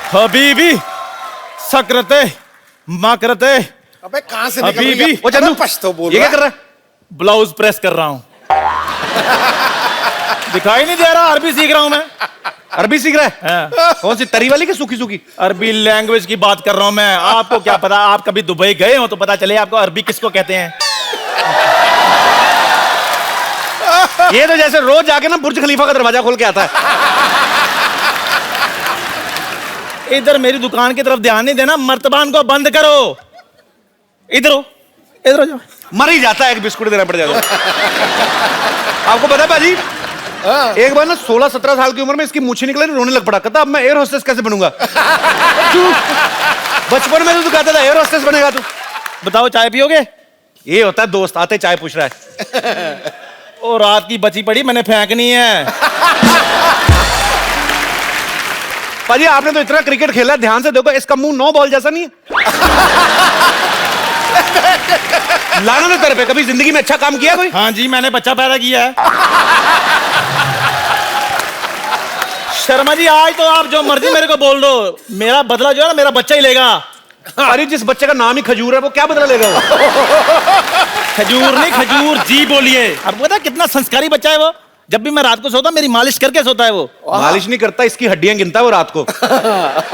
हबीबी सकरते माकरते। अबे कहां से हबीबी वो चंदू पश्तो बोल ये रहा क्या कर रहा है? ब्लाउज प्रेस कर रहा हूं। दिखाई नहीं दे रहा? अरबी सीख रहा हूं मैं। अरबी सीख रहा है? हाँ। कौन सी तरी वाली की सूखी सूखी? अरबी लैंग्वेज की बात कर रहा हूं मैं। आपको क्या पता? आप कभी दुबई गए हो तो पता चले आपको अरबी किसको कहते हैं। ये तो जैसे रोज जाके ना बुर्ज खलीफा का दरवाजा खोल के आता है। इधर मेरी दुकान की तरफ ध्यान नहीं देना, मर्तबान को बंद करो। इधर हो, इधर हो जाओ। मर ही जाता है, एक बिस्कुट देना पड़ जाता है। आपको पता है बाजी, एक बार ना 16-17 साल की उम्र में इसकी मूछें निकले, रोने लग पड़ा। कहता अब मैं एयर होस्टेस कैसे बनूंगा। बचपन में तो कहता था एयर होस्टेस बनेगा तू। बताओ चाय पियोगे? ये होता है दोस्त आते चाय पूछ रहा है। और रात की बची पड़ी मैंने फेंकनी है। पाजी आपने तो इतना क्रिकेट खेला, ध्यान से देखो इसका मुंह 9 बॉल जैसा नहीं है। लाना ना तेरे पे, कभी जिंदगी में अच्छा काम किया कोई? हाँ जी, मैंने बच्चा पैदा किया है। शर्मा जी आज तो आप जो मर्जी मेरे को बोल दो, मेरा बदला जो है ना मेरा बच्चा ही लेगा। अरे जिस बच्चे का नाम ही खजूर है वो क्या बदला लेगा वो? खजूर नहीं, खजूर जी बोलिए। अब पता कितना संस्कारी बच्चा है वो। जब भी मैं रात को सोता मेरी मालिश करके सोता है वो। मालिश नहीं करता, इसकी हड्डियां गिनता है वो रात को।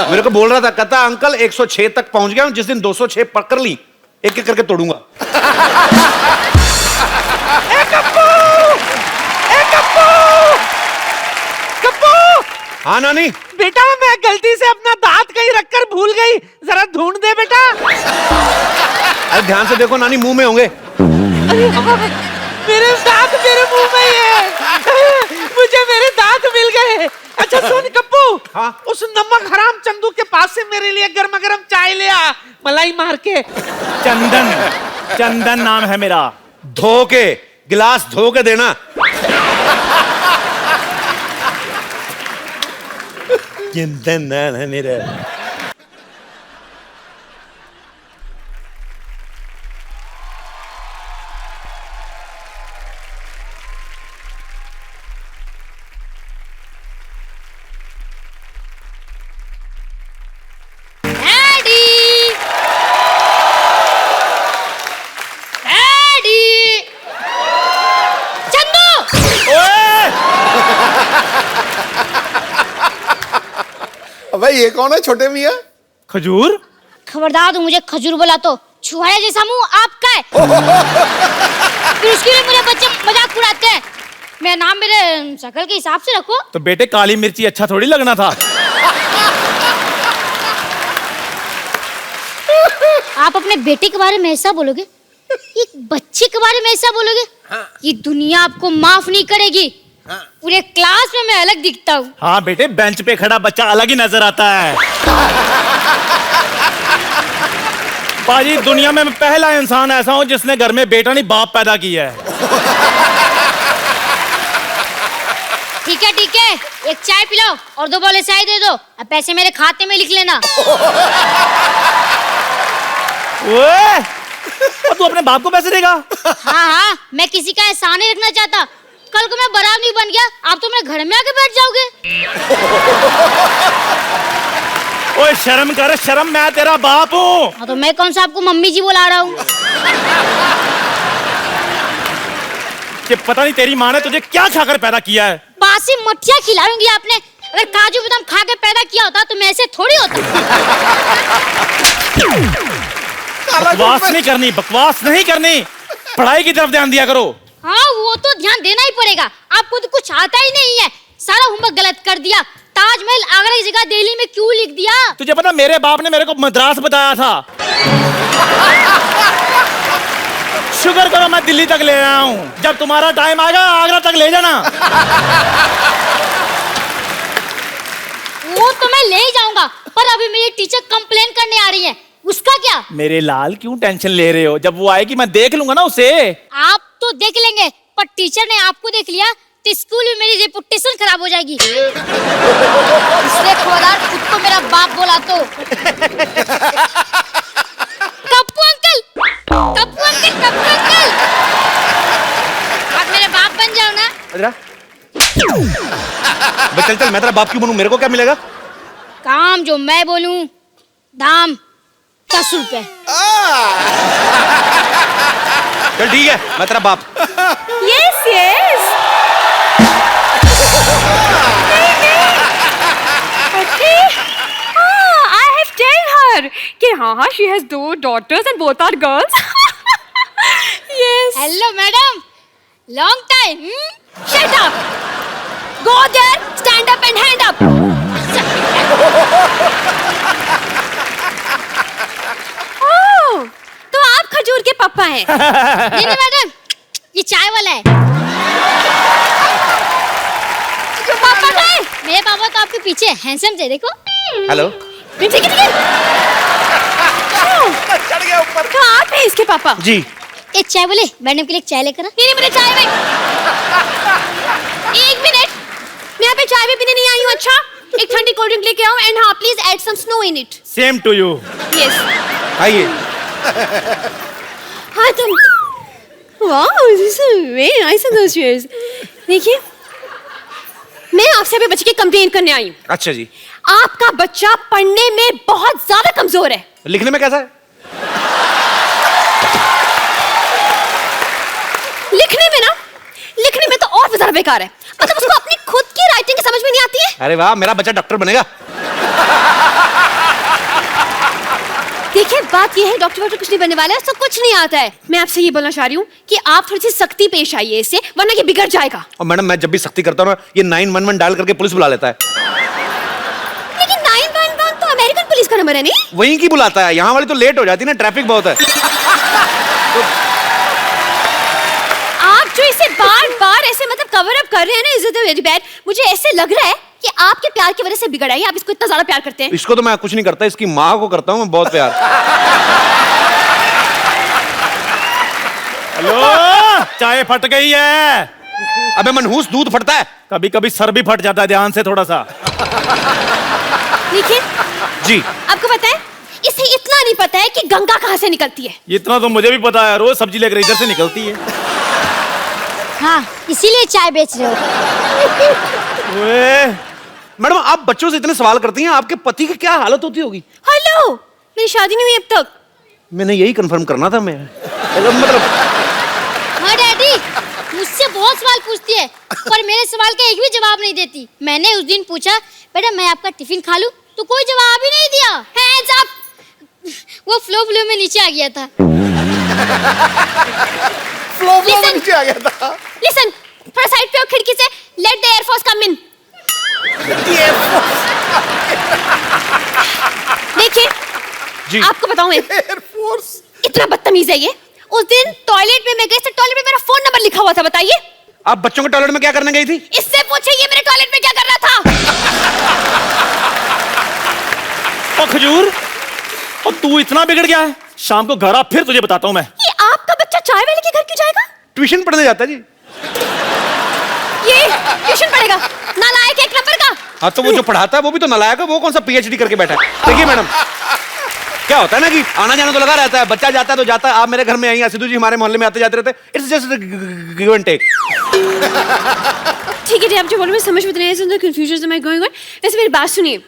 मेरे को बोल रहा था, कहता अंकल 106 तक पहुंच गया हूं, जिस दिन 206 पकड़ ली एक एक करके तोड़ूंगा। हाँ नानी। बेटा मैं गलती से अपना दांत कहीं रखकर भूल गई, जरा ढूंढ दे बेटा। अरे ध्यान से देखो नानी, मुंह में होंगे। अरे मेरे दांत मेरे मुंह में ही है। मुझे मेरे दांत मिल गए। अच्छा सुन कप्पू, हाँ? उस नमक हराम चंदू के पास से मेरे लिए गर्मा गर्म चाय ले आ, मलाई मार के। चंदन, चंदन नाम है मेरा। धो के गिलास धो के देना। चंदन नाम है मेरा। अबे ये कौन है छोटे मियाँ? खजूर? खबरदार तू मुझे खजूर बोला तो छुहारे जैसा मुंह आपका है। फिर उसके लिए मुझे बच्चे मजाक उड़ाते हैं। मेरा नाम मेरे शक्ल के हिसाब से रखो। तो बेटे काली मिर्ची अच्छा थोड़ी लगना था। आप अपने बेटे के बारे में ऐसा बोलोगे, एक बच्चे के बारे में ऐसा बोलोगे? हाँ। ये दुनिया आपको माफ नहीं करेगी। हाँ। पूरे क्लास में मैं अलग दिखता हूँ। हाँ बेटे, बेंच पे खड़ा बच्चा अलग ही नजर आता है। बाजी दुनिया में मैं पहला इंसान ऐसा हूँ जिसने घर में बेटा नहीं बाप पैदा किया है। ठीक है, एक चाय पिलाओ और 2 बोले चाय दे दो। अब पैसे मेरे खाते में लिख लेना। ओए, तू अपने बाप को पैसे देगा? हाँ, मैं किसी का एहसान नहीं रखना चाहता। कल को मैं बराबर नहीं बन गया, आप तो मेरे घर में आके बैठ जाओगे। ओए शर्म कर, शर्म, मैं तेरा बाप हूँ। हाँ तो मैं कौन सा आपको मम्मी जी बुला रहा हूँ? कि पता नहीं तेरी माँ ने तुझे क्या खाकर पैदा किया है। बासी मठिया खिलाऊंगी आपने। अगर काजू बादाम खा के पैदा किया होता तो मैं ऐसे थोड़ी होता। बकवास नहीं करनी, बकवास नहीं करनी। पढ़ाई की तरफ ध्यान दिया करो। हाँ वो तो ध्यान देना ही पड़ेगा। आपको तो कुछ आता ही नहीं है, सारा होमवर्क गलत कर दिया। ताजमहल आगरा की जगह दिल्ली में क्यों लिख दिया? तुझे पता मेरे बाप ने मेरे को मद्रास बताया था। शुक्र करो मैं दिल्ली तक ले आया हूँ। जब तुम्हारा टाइम आएगा आगरा तक ले जाना। वो तो मैं ले ही जाऊंगा, पर अभी मेरी टीचर कंप्लेन करने आ रही है। उसका क्या? मेरे लाल क्यों टेंशन ले रहे हो? जब वो आएगी मैं देख लूंगा ना उसे। आप तो देख लेंगे, पर टीचर ने आपको देख लिया तो स्कूल में मेरी रेपुटेशन खराब हो जाएगी। इसलिए खबरदार, खुद को मेरा बाप बोला तो। Kappu uncle, Kappu uncle, Kappu uncle, आप मेरे बाप बन जाओ ना। चल मैं तेरा बाप क्यों बनूं? मेरे को क्या मिलेगा? काम जो मैं बोलूं, दाम 10 रुपए। चल ठीक है, मैं तेरा बाप। Yes yes. Okay, I have tell her कि हाँ she has 2 daughters and both are girls. Yes. Hello madam, long time. Shut up. Go there, stand up and hand up. Oh, तो आप खजूर के पापा हैं। नहीं नहीं मैडम, ये चाय वाला है। तो पापा का है? मेरे पापा तो आपके पीछे हैंडसम थे, देखो। हेलो। ठीक है। चढ़ गया ऊपर। तो आप हैं इसके पापा? जी। एक चाय बोले, मैडम के लिए चाय लेकर आ। नहीं मुझे चाय में। एक मिनट, मैं यहाँ पे चाय भी पीने नहीं आई हूँ। अच्छा, एक ठंडी कोल्ड ड्रिंक लेके आओ एंड हाँ please add some snow in it. Same to you. Yes. आइए। हाँ तुम। Wow, this is very nice in those cheers. देखिए, मैं आपसे अभी बच्चे की कंप्लेन करने आई हूँ। अच्छा जी। आपका बच्चा पढ़ने में बहुत ज्यादा कमजोर है। लिखने में कैसा है? लिखने में तो और भी ज्यादा बेकार है। मतलब उसको अपनी खुद की राइटिंग समझ में नहीं आती है। अरे वाह, मेरा बच्चा डॉक्टर बनेगा। देखिए, बात ये है डॉक्टर कुछ नहीं बनने वाला है, उसको कुछ नहीं आता है। मैं आपसे ये बोलना चाह रही हूँ कि आप थोड़ी सी सख्ती पेश आइए इससे, वरना ये बिगड़ जाएगा। और मैडम, मैं जब भी सख्ती करता हूँ ना, ये 911 डायल करके पुलिस बुला लेता है। लेकिन 911 तो अमेरिकन पुलिस का नंबर है नहीं? वहीं की बुलाता है, यहाँ वाली तो लेट हो जाती है ना, ट्रैफिक बहुत है। आप जो इसे बार-बार ऐसे मतलब कवर अप कर रहे हैं ना, इज इट वेरी बैड। मुझे ऐसे लग रहा है कि आपके प्यार की वजह से बिगड़ा है। आप इसको इतना ज्यादा प्यार करते हैं। इसको तो मैं कुछ नहीं करता, इसकी माँ को करता हूँ मैं बहुत प्यार। हेलो, चाय फट गई है। अबे मनहूस, दूध फटता है। कभी कभी सर भी फट जाता है, ध्यान से थोड़ा सा। देखिए जी। आपको पता है, इसे इतना नहीं पता है कि गंगा कहाँ से निकलती है। इतना तो मुझे भी पता है, रोज सब्जी लेकर इधर से निकलती है। हाँ, इसीलिए चाय बेच रहे हो। ओए, मैडम, आप बच्चों से इतने सवाल करती हैं, आपके पति की क्या हालत होती होगी? हेलो, मेरी शादी नहीं हुई अब तक। मैंने यही कंफर्म करना था मैं। मतलब हाँ डैडी, मुझसे बहुत सवाल पूछती है, पर मेरे सवाल का एक भी जवाब नहीं देती। मैंने उस दिन पूछा, बेटा मैं आपका टिफिन खा लूं, तो कोई जवाब ही नहीं दिया। Hands up. वो फ्लो में नीचे आ गया था। फ्लो में नीचे आ गया था। लिसन, थोड़ा साइड पे हो खिड़की से। लेट द एयर फोर्स कम इन। देखिए जी। आपको बताऊं मैं, एयरफोर्स। इतना बदतमीज है ये। उस दिन टॉयलेट में मैं गई, टॉयलेट में मेरा फोन नंबर लिखा हुआ था। बताइए आप बच्चों के टॉयलेट में क्या करने गई थी? इससे पूछे ये मेरे टॉयलेट में क्या कर रहा था। ओ खजूर, और तू इतना बिगड़ गया है। शाम को घर आ, फिर तुझे बताता हूँ मैं। ये आपका बच्चा चाय वाले के घर क्यों जाएगा? ट्यूशन पढ़ने जाता है जी। ये ट्यूशन पढ़ेगा? नालायक एक नंबर का। हाँ, तो वो जो पढ़ाता है वो भी तो नालायक है। वो कौन सा PhD करके बैठा है? देखिए मैडम, क्या होता है ना कि आना जाना तो लगा रहता है, बच्चा जाता है तो जाता है। आप मेरे घर में आई, सिद्धू जी हमारे मोहल्ले में आते जाते रहते हैं। It's just give and take. ठीक है, आप जो बोलो मैं समझ में नहीं आया, सुन कंफ्यूजन में गोइंग ऑन। वैसे मेरी बात सुनिए,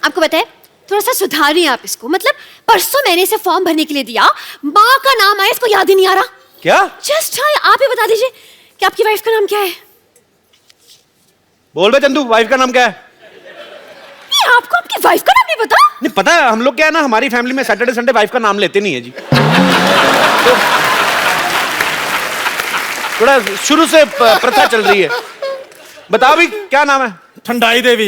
आपको पता है थोड़ा सा सुधारिए आप इसको। मतलब परसों मैंने इसे फॉर्म भरने के लिए दिया, माँ का नाम आया, इसको याद ही नहीं आ रहा। क्या? जस्ट हाँ, आप ही बता दीजिए कि आपकी वाइफ का नाम क्या है? बोल बे चंदू, वाइफ का नाम क्या है? ये आपको आपकी वाइफ का नाम नहीं पता? नहीं पता है, हम लोग क्या है ना, हमारी फैमिली में सैटरडे संडे वाइफ का नाम लेते नहीं है जी। तो थोड़ा शुरू से प्रथा चल रही है। बताओ भी क्या नाम है? ठंडाई देवी।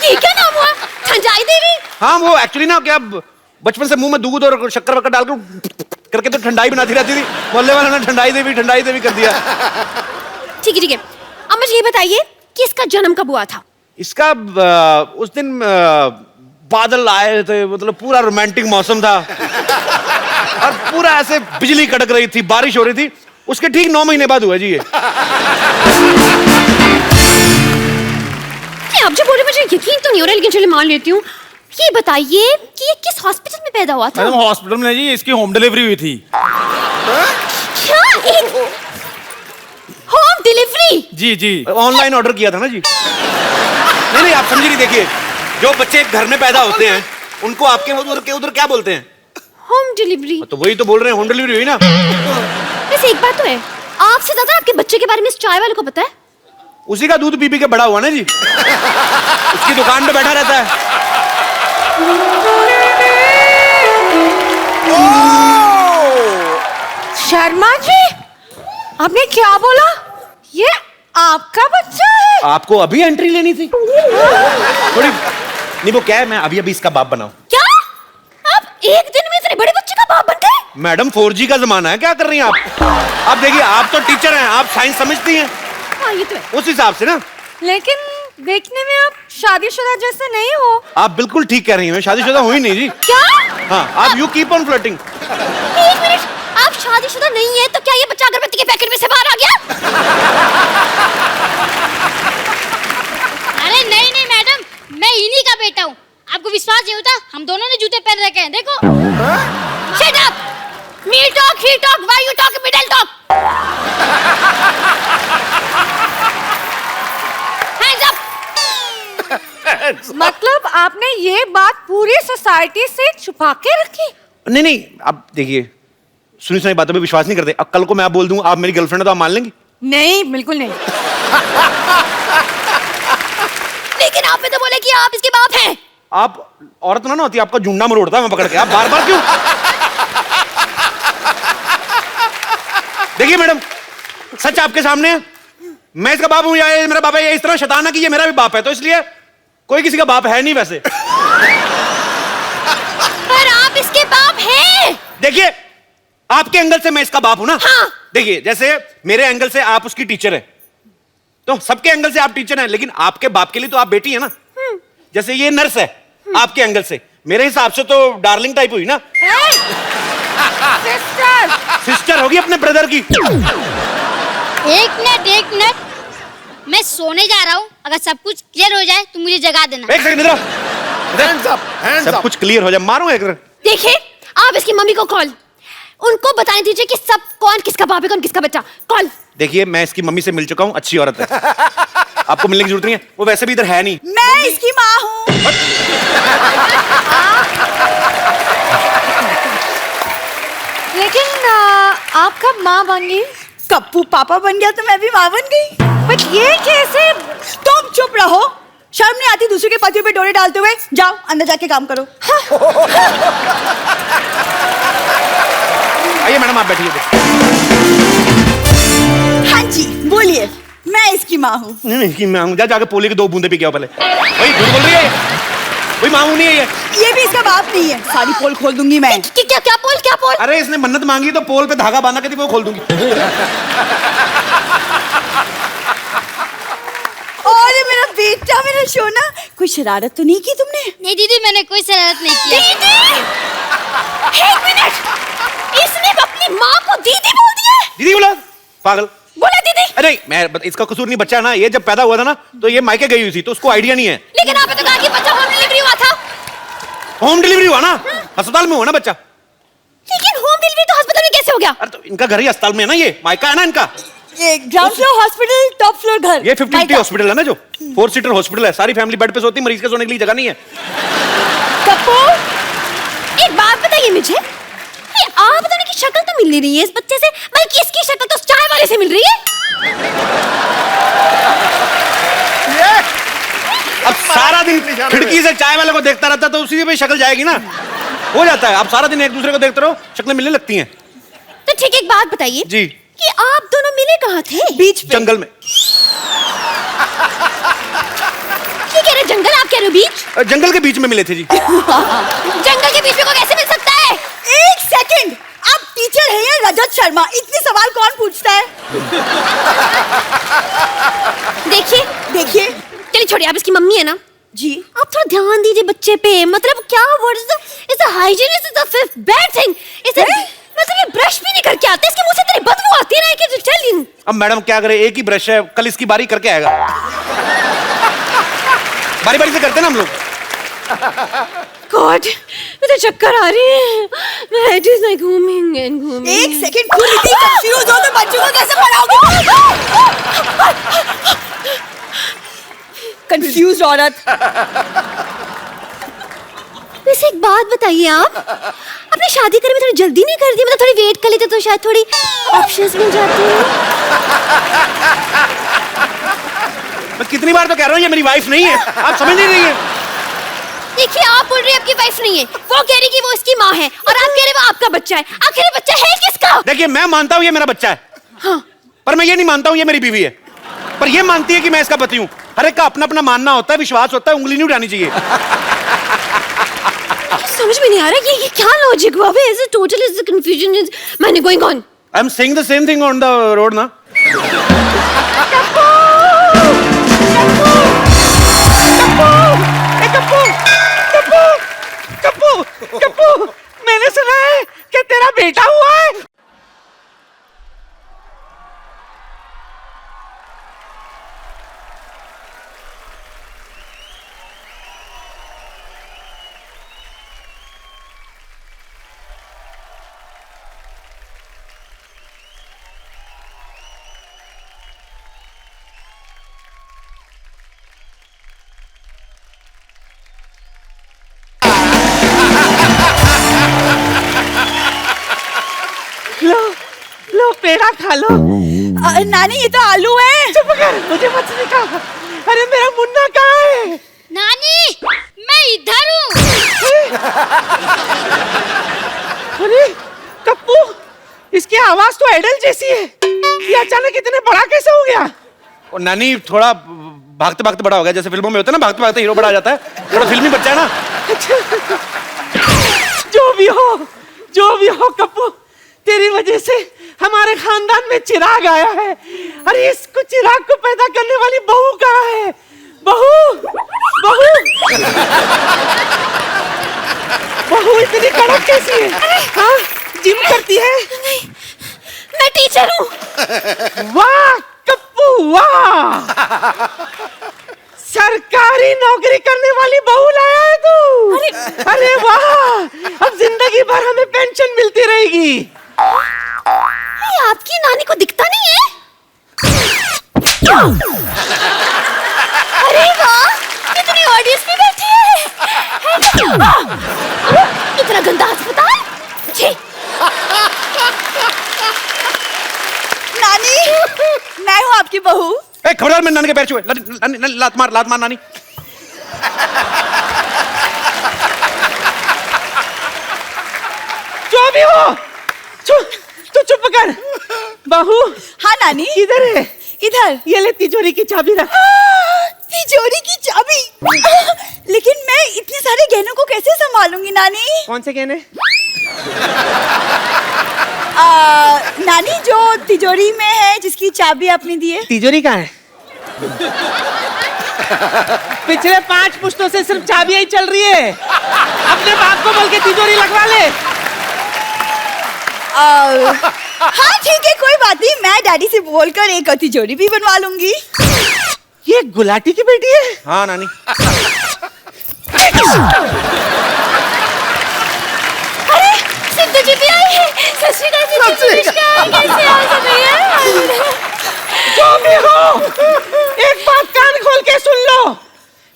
ये क्या नाम हुआ? ठंडाई देवी? हाँ, वो एक्चुअली ना क्या बचपन से मुंह में दूध और शक्कर वक्कर डाल करके तो ठंडाई बनाती रहती थी। मोहल्ले वालों ने ठंडाई देवी कर दिया। ठीक है। अब मुझे ये बताइए कि इसका जन्म कब हुआ था? इसका उस दिन बादल आए थे, मतलब पूरा रोमांटिक मौसम था और पूरा ऐसे बिजली कड़क रही थी, बारिश हो रही थी। उसके ठीक 9 महीने बाद हुआ जी ये। आप जो बोले मुझे यकीन तो नहीं हो रहा, लेकिन चलिए मान लेती हूँ। ये बताइए कि ये किस हॉस्पिटल में पैदा हुआ था? मैडम हॉस्पिटल में जी, इसकी होम डिलीवरी हुई थी। क्या? Home delivery? जी जी। ऑनलाइन ऑर्डर किया था ना जी। नहीं आप समझी नहीं। देखिए, जो बच्चे घर में पैदा होते हैं उनको आपके उधर क्या बोलते हैं? Home delivery. तो वही तो बोल रहे हैं, होम डिलीवरी हुई ना। वैसे एक बात तो है, आपसे ज्यादा आपके बच्चे के बारे में इस चाय वाले को पता है। उसी का दूध पी के बड़ा हुआ ना जी। उसकी दुकान पे बैठा रहता है। शर्मा जी, आपने क्या बोला? ये आपका बच्चा है? आपको अभी एंट्री लेनी थी थोड़ी। नहीं वो क्या है, मैं अभी इसका बाप बनाऊं। क्या आप एक दिन में इतने बड़े बच्चे का बाप बन गए? मैडम 4G का जमाना है, क्या कर रही हैं आप? आप देखिए, आप तो टीचर हैं, आप साइंस समझती हैं। हाँ ये तो है। उस हिसाब से ना। लेकिन देखने में आप शादीशुदा जैसे नहीं हो। आप बिल्कुल ठीक कह रही हैं, मैं शादीशुदा हुई नहीं जी। क्या? हाँ, आप यू कीप ऑन फ्लर्टिंग। एक मिनट, आप शादीशुदा नहीं है तो क्या ये बच्चा अगरबत्ती के पैकेट में से बाहर आ गया? अरे नहीं नहीं मैडम, मैं इन्हीं का बेटा हूँ। आपको विश्वास नहीं होता? हम दोनों ने जूते पहन रखे हैं, देखो। Shut up! Me talk, he talk, why you talk, middle talk? Hands up! मतलब आपने ये बात पूरी सोसाइटी से छुपा के रखी? नहीं आप देखिए, सुनी सुनाई बातों पे विश्वास नहीं करते। अब कल को मैं आप बोल दूं आप मेरी गर्लफ्रेंड है तो आप मान लेंगी? नहीं, बिल्कुल नहीं। लेकिन आपने तो बोले कि आप इसके बाप हैं। आप औरत ना होती, आपका झुंडा मरोड़ता मैं पकड़ के। आप बार बार क्यों? देखिए मैडम, सच आपके सामने है। मैं इसका बाप हूं या ये मेरा बाप है? ये इस तरह शैतान है कि ये मेरा भी बाप है, तो इसलिए कोई किसी का बाप है नहीं वैसे। पर आप इसके बाप हैं। देखिए, आपके एंगल से मैं इसका बाप हूं ना। हाँ। देखिए, जैसे मेरे एंगल से आप उसकी टीचर है, तो सबके एंगल से आप टीचर हैं, लेकिन आपके बाप के लिए तो आप बेटी है ना। जैसे ये नर्स है, आपके एंगल से मेरे हिसाब से तो डार्लिंग टाइप हुई ना। सिस्टर, सिस्टर होगी अपने ब्रदर की। एक मिनट, मैं सोने जा रहा हूँ। अगर सब कुछ क्लियर हो जाए तो मुझे जगा देना। एक सेकंड इधर आओ। Hands up, hands सब up. कुछ क्लियर हो जाए, मारूंगा एक। देखिए, आप इसकी मम्मी को कॉल, उनको बताने दीजिए कि सब कौन किसका बाप है, कौन किसका बच्चा। कॉल। देखिए, मैं इसकी मम्मी से मिल चुका हूँ, अच्छी औरत है। आपको मिलने की जरूरत नहीं है, वो वैसे भी इधर है नहीं। मैं इसकी माँ हूँ। लेकिन आप कब माँ बन गई? कप्पू पापा बन गया तो मैं भी माँ बन गई। बट ये कैसे? तुम चुप रहो, शर्म नहीं आती दूसरे के पतियों पे डोरे डालते हुए? जाओ अंदर जाके काम करो। आइए मैडम, आप बैठिए। हाँ जी बोलिए, मैं इसकी माँ हूँ। नहीं, मैं जाके पोले की 2 बूंदे पी के आओ पहले। वही झूठ बोल रही है, कोई मामू नहीं है ये। ये भी इसका बाप नहीं है, सारी पोल खोल दूंगी मैं। क्या पोल? अरे इसने मन्नत मांगी तो पोल पे धागा बांधा के वो खोल दूंगी। और मेरा बेटा, मेरा सोना, कोई शरारत तो नहीं की तुमने? नहीं दीदी, मैंने कोई शरारत नहीं किया। एक मिनट, इसने अपनी माँ को दीदी बोल दिया है? दीदी बोला? पागल बोला दीदी? अरे मैं इसका कसूर नहीं, बच्चा है ना। ये जब पैदा हुआ था ना तो ये मायके गई हुई थी, तो उसको आइडिया नहीं है। लेकिन आपने तो कहा कि बच्चा होम डिलीवरी हुआ था। होम डिलीवरी हुआ ना, अस्पताल में हुआ ना बच्चा। लेकिन होम डिलीवरी तो अस्पताल में कैसे हो गया? अरे तो इनका घर ही अस्पताल में है ना, ये मायका है ना इनका। ये ground floor hospital, top floor घर। ये 50 हॉस्पिटल है ना, जो 4 सीटर हॉस्पिटल है। सारी फैमिली बेड पे सोती, मरीज के सोने के लिए जगह नहीं है। कप्पू, एक बात बताइए मुझे, ये आप दोनों की शक्ल तो मिल नहीं रही है इस बच्चे से, बल्कि इसकी शक्ल तो उस चाय वाले से मिल रही है। अब सारा दिन खिड़की से चाय वाले को देखता रहता तो उसी पे शक्ल जाएगी ना, हो जाता है। आप सारा दिन एक दूसरे को देखते रहो, शक्लें मिलने लगती हैं। तो ठीक, एक बात बताइए जी, कि आप दोनों मिले कहाँ थे? बीच पे। जंगल में। ये कह रहे जंगल, आप कह रहे हो बीच? जंगल के बीच में मिले थे जी। जंगल के बीच में को कैसे मिल सकता है? एक सेकंड, आप टीचर हैं या रजत शर्मा? इतने सवाल कौन पूछता है? देखिए चलिए छोड़िए, आप इसकी मम्मी है ना जी। आप थोड़ा ध्यान दीजिए बच्चे पे। मतलब क्या word is the hygiene is the fifth bad thing. इसे मतलब ये ब्रश भी नहीं करके आते, इसके मुंह से तेरी बदबू आती है ना। कि टेल यू। अब मैडम क्या करे, एक ही ब्रश है, कल इसकी बारी करके आएगा। बारी बारी से करते ना हम लोग। गॉड, मुझे चक्कर आ रही है। मैं इट इज लाइक घूमिंग एंड घूमिंग। एक सेकंड, तुम इतनी कंफ्यूज हो तो बच्चों को कैसे पढ़ाओगे? कंफ्यूज औरत। वैसे एक बात बताइए, आप अपनी शादी करने में थोड़ी जल्दी नहीं कर दी? मतलब थोड़ी वेट कर लेते तो शायद थोड़ी ऑप्शंस मिल जाते। मैं कितनी बार तो कह रहा हूँ ये मेरी वाइफ नहीं है, आप समझ नहीं रही है। देखिए, आप बोल रहे हैं आपकी वाइफ नहीं है, वो कह रही कि वो इसकी माँ है, और आप कह रहे वो आपका बच्चा है। आखिर ये बच्चा है किसका? देखिए, मैं मानता हूँ ये मेरा बच्चा है, हाँ। पर मैं ये नहीं मानता हूँ ये मेरी बीवी है। पर ये मानती है कि मैं इसका पति हूँ। हर एक का अपना अपना मानना होता है, विश्वास होता है, उंगली नहीं उठानी चाहिए। समझ में नहीं आ रहा ये क्या लॉजिक हुआ? ऐसे total is the confusion is मैंने going on. I am saying the same thing on the road ना। कप्पू, मैंने सुना है कि तेरा बेटा हुआ है। लो पेड़ा खा लो। नानी ये तो आलू है। चुप कर, मुझे मत सिखा। अरे मेरा मुन्ना कहाँ है? नानी, मैं इधर हूँ। अरे कप्पू, इसकी आवाज तो एडल जैसी है। ये अचानक इतने बड़ा कैसे हो गया? और नानी थोड़ा भागते भागते बड़ा हो गया, जैसे फिल्मों में होता है ना, भागते भागते हीरो बड़ा आ जाता है, थोड़ा फिल्मी बच्चा है ना। जो भी हो कप्पू, तेरी वजह से हमारे खानदान में चिराग आया है। अरे इसको चिराग को पैदा करने वाली बहू कहाँ है? बहू इतनी कड़क कैसी है? हाँ, जिम करती है? नहीं, मैं टीचर हूँ। वाह कप्पू वाह, सरकारी नौकरी करने वाली बहू लाया है तू। अरे वाह, अब जिंदगी भर हमें पेंशन मिलती रहेगी। ये आपकी नानी को दिखता नहीं है? अरे वाह, कितनी ऑडियंस भी बैठी है। कितना गंदा अस्पताल। छी। नानी, मैं हूँ आपकी बहू। ए, खबरदार, मैं नानी के पैर छुए। लात मार नानी। जो भी हो, तू चुप कर। बहू। हाँ नानी। इधर है। इधर। ये ले तिजोरी की चाबी रख। तिजोरी की चाबी? लेकिन मैं इतने सारे गहनों को कैसे संभालूंगी नानी? कौन से गहने? नानी, जो तिजोरी में है, जिसकी चाबी आपने दी है। तिजोरी कहाँ है? पिछले 5 पुश्तों से सिर्फ चाबियां ही चल रही है। अपने बाप को बोल के तिजोरी लगवा ले। हाँ ठीक है, कोई बात नहीं, मैं डैडी से बोलकर एक तिजोरी भी बनवा लूंगी। ये गुलाटी की बेटी है? हाँ नानी। अरे सिद्धू जी भी आए हैं। सत श्री अकाल जी, नमस्कार। कैसे हो सब भैया? जो भी हो, एक बात कान खोल के सुन लो।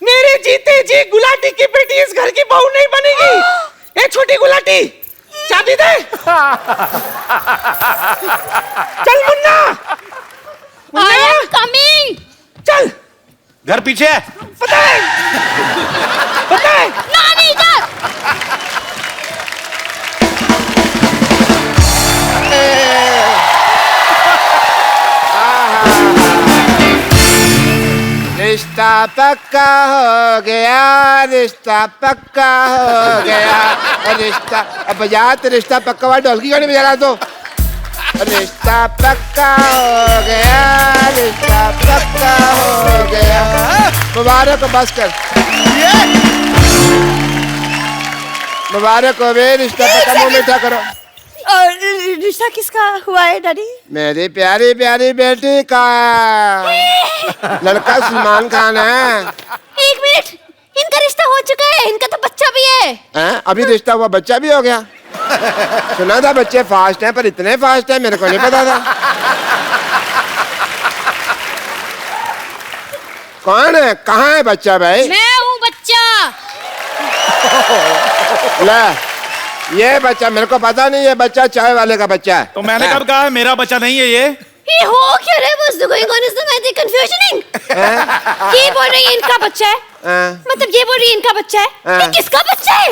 मेरे जीते जी गुलाटी की बेटी इस घर की बहू नहीं बनेगी। ए छोटी गुलाटी, चाबी दे। चल मुन्ना। I am coming. चल। घर पीछे है। पता है। नानी इधर। रिश्ता पक्का हो गया, रिश्ता पक्का हो गया, रिश्ता। अब बजा तो रिश्ता पक्का हुआ, ढोलकी गाड़ी बजा रहा तो। रिश्ता पक्का हो गया, रिश्ता पक्का हो गया। मुबारक हो, बस कर। मुबारक हो बे, रिश्ता पक्का, मुंह मीठा करो। और रिश्ता किसका हुआ है डैडी? मेरी प्यारी प्यारी बेटी का। लड़का सलमान खान है। 1 मिनट, इनका रिश्ता हो चुका है, इनका तो बच्चा भी है। हैं? अभी रिश्ता हुआ, बच्चा भी हो गया। सुना था बच्चे फास्ट हैं, पर इतने फास्ट हैं मेरे को नहीं पता था। कौन है? कहाँ है बच्चा भाई? मैं हूँ बच्चा। ले, ये बच्चा मेरे को पता नहीं, ये बच्चा चाय वाले का बच्चा है। तो मैंने कब कहा है मेरा बच्चा नहीं है ये? ये हो क्या रहा है? What's going on? Is the magic confusioning? ये बोल रही है इनका बच्चा है, मतलब ये बोल रही है इनका बच्चा है, ये किसका बच्चा है?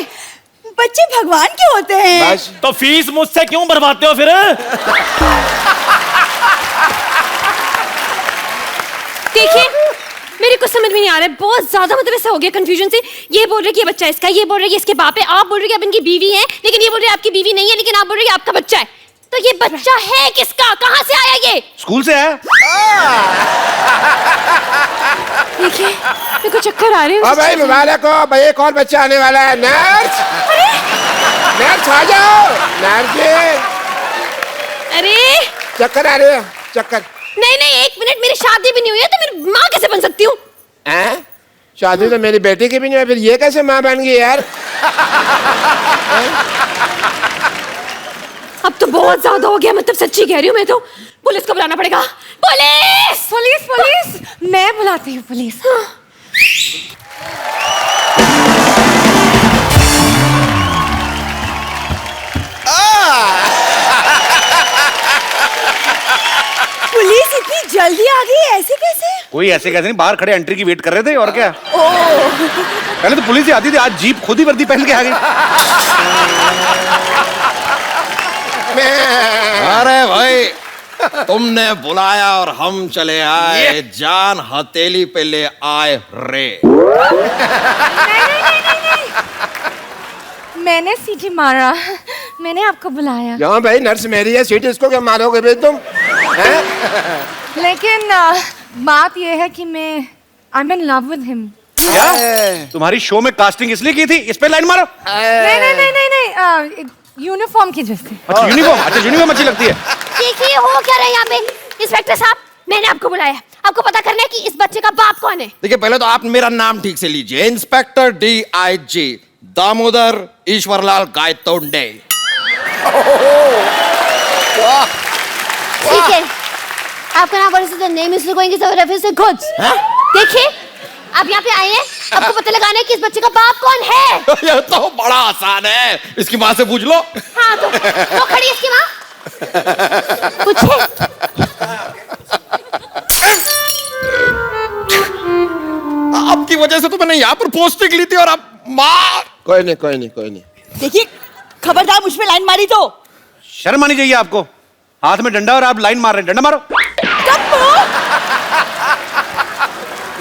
बच्चे भगवान के होते हैं। बस तो फीस मुझसे क्यों भरवाते हो फिर? देखिए, मेरे को समझ में नहीं आ रहा है, बहुत ज्यादा मतलब ऐसा हो गया कंफ्यूजन से। ये बोल रहे कि ये बच्चा इसका, ये बोल रहे कि इसके बाप है, आप बोल रहे कि आप इनकी बीवी हैं, लेकिन ये बोल रहे आपकी बीवी नहीं है, लेकिन आप बोल रहे कि आपका बच्चा है। तो ये बच्चा है किसका? कहाँ से आया ये? स्कूल से है। देखिए, मेरे को चक्कर आ रहे हैं। ओ भाई मुबारक हो भाई, एक और बच्चा आने वाला है। नर्स, नर्स आ जाओ। नर्स जी, अरे चक्कर आ रहे हो? चक्कर? नहीं नहीं, एक मिनट, मेरी शादी भी नहीं हुई है तो मेरी माँ कैसे बन सकती हूँ? हैं? शादी तो मेरी बेटी की भी नहीं है, फिर ये कैसे माँ बन गई यार? अब तो बहुत ज्यादा हो गया, मतलब सच्ची कह रही हूँ मैं तो। पुलिस को बुलाना पड़ेगा। पुलिस पुलिस पुलिस, मैं बुलाती हूँ पुलिस। पुलिस इतनी जल्दी आ गई, ऐसे कैसे? कोई ऐसे कैसे नहीं, बाहर खड़े एंट्री की वेट कर रहे थे और क्या। पहले तो पुलिस ही आती थी, आज जीप खुद ही वर्दी पहन के आ गई। अरे भाई, तुमने बुलाया और हम चले आए, जान हथेली पे ले आए रे। मैंने सीटी मारा, मैंने आपको बुलाया। क्यों भाई, नर्स मेरी है, सीट इसको क्या मारोगे भाई तुम? हैं? लेकिन बात यह है कि मैं I am in love with him. क्या तुम्हारी शो में कास्टिंग इसलिए की थी? इस पे लाइन मारो। नहीं नहीं नहीं नहीं नहीं, यूनिफॉर्म की जैसे। अच्छा यूनिफॉर्म, अच्छा यूनिफॉर्म अच्छी लगती है। देखिए, हो क्या रहा है यहाँ पे? इंस्पेक्टर साहब, मैंने आपको बुलाया, आपको पता करना है कि इस बच्चे का बाप कौन है। देखिए, पहले तो आप मेरा नाम ठीक से लीजिए। Inspector DIG Damodar Ishwarlal Gaitonde. ठीक है, आपका नाम वर्ष the name is going to refer से गुड्स। देखिए, आप यहाँ पे आए हैं, आपको पता लगाना है कि इस बच्चे का बाप कौन है। ये तो बड़ा आसान है, इसकी माँ से पूछ लो। हाँ, तो वो खड़ी है इसकी माँ, पूछे। आपकी वजह से तो मैंने यहाँ पर पोस्टिंग ली थी और आप माँ। कोई नहीं कोई नहीं कोई नहीं। देखिए, खबरदार मुझ पे लाइन मारी तो। शर्म आनी चाहिए आपको, हाथ में डंडा और आप लाइन मार रहे हैं। डंडा मारो।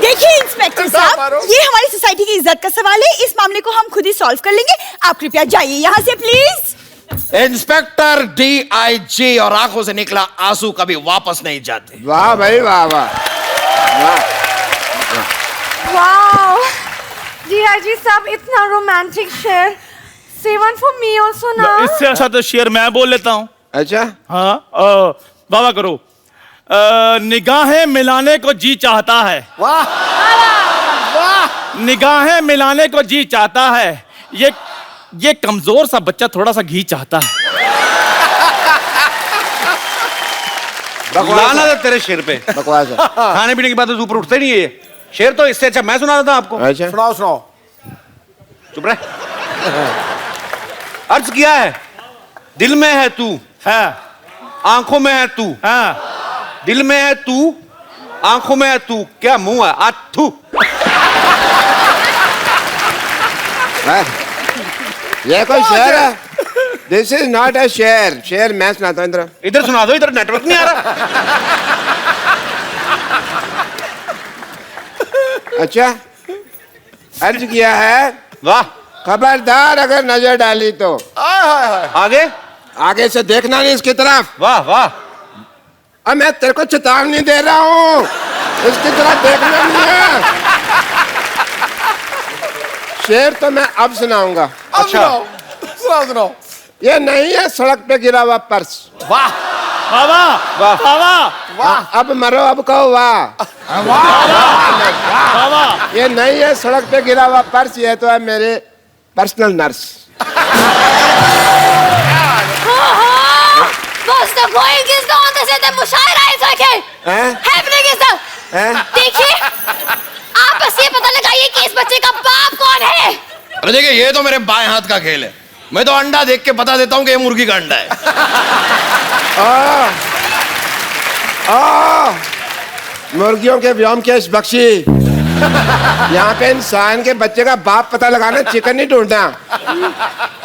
देखिए इंस्पेक्टर साहब, ये हमारी सोसाइटी की इज्जत का सवाल है, इस मामले को हम खुद ही सॉल्व कर लेंगे। आप कृपया जाइए यहाँ से प्लीज। इंस्पेक्टर DIG और आंखों से निकला आंसू कभी वापस नहीं जाते। वाह भाई वाह वाह वाह। वाओ, DIG साहब, इतना रोमांटिक शेर। Say one for me also ना। इससे अच्छा तो शेर मैं बोल लेता हूँ। अच्छा हाँ, वाह वाह करो। निगाहें मिलाने को जी चाहता है। वाह वाह। निगाहें मिलाने को जी चाहता है, ये कमजोर सा बच्चा थोड़ा सा घी चाहता है। लाना था तेरे शेर पे। बकवास है। खाने पीने के बाद तो ऊपर उठते नहीं है ये शेर। तो इससे अच्छा मैं सुना देता आपको। अच्छा सुनाओ सुनाओ। चुप रहे। अर्ज किया है, दिल में है तू, हाँ आंखों में है तू। हाँ, दिल में है तू, आंखों में है तू, क्या मुंह है आथू। ये कोई शेर है? दिस इज नॉट अ शेर। शेर मैं सुनाता हूँ। इधर इधर सुना दो, इधर नेटवर्क नहीं आ रहा। अच्छा, अर्ज किया है, वाह, खबरदार अगर नजर डाली तो आगे आगे से देखना नहीं इसकी तरफ। वाह वाह। अब मैं तेरे को चेतावनी दे रहा हूँ, इसकी तरफ देखना नहीं है। शेर तो मैं अब सुनाऊंगा। अच्छा सुनाओ सुनाओ। ये नहीं है सड़क पे गिरा हुआ पर्स। वाह वाह वाह वाह वाह। अब मरो, अब कहो वाह। वाह वाह। ये नहीं है सड़क पे गिरा हुआ पर्स, ये तो है मेरे personal nurse. What's the going is on? This is the मुशायरा is okay. हैं? Happening is the। हैं? देखिए, बस ये पता लगाइए कि इस बच्चे का बाप कौन है। अरे देखिए, ये तो मेरे बाएं हाथ का खेल है। मैं तो अंडा देख के बता देता हूँ कि ये मुर्गी का अंडा है। मुर्गियों के व्योम केश बख्शी, यहाँ पे इंसान के बच्चे का बाप पता लगाना, चिकन नहीं ढूंढना।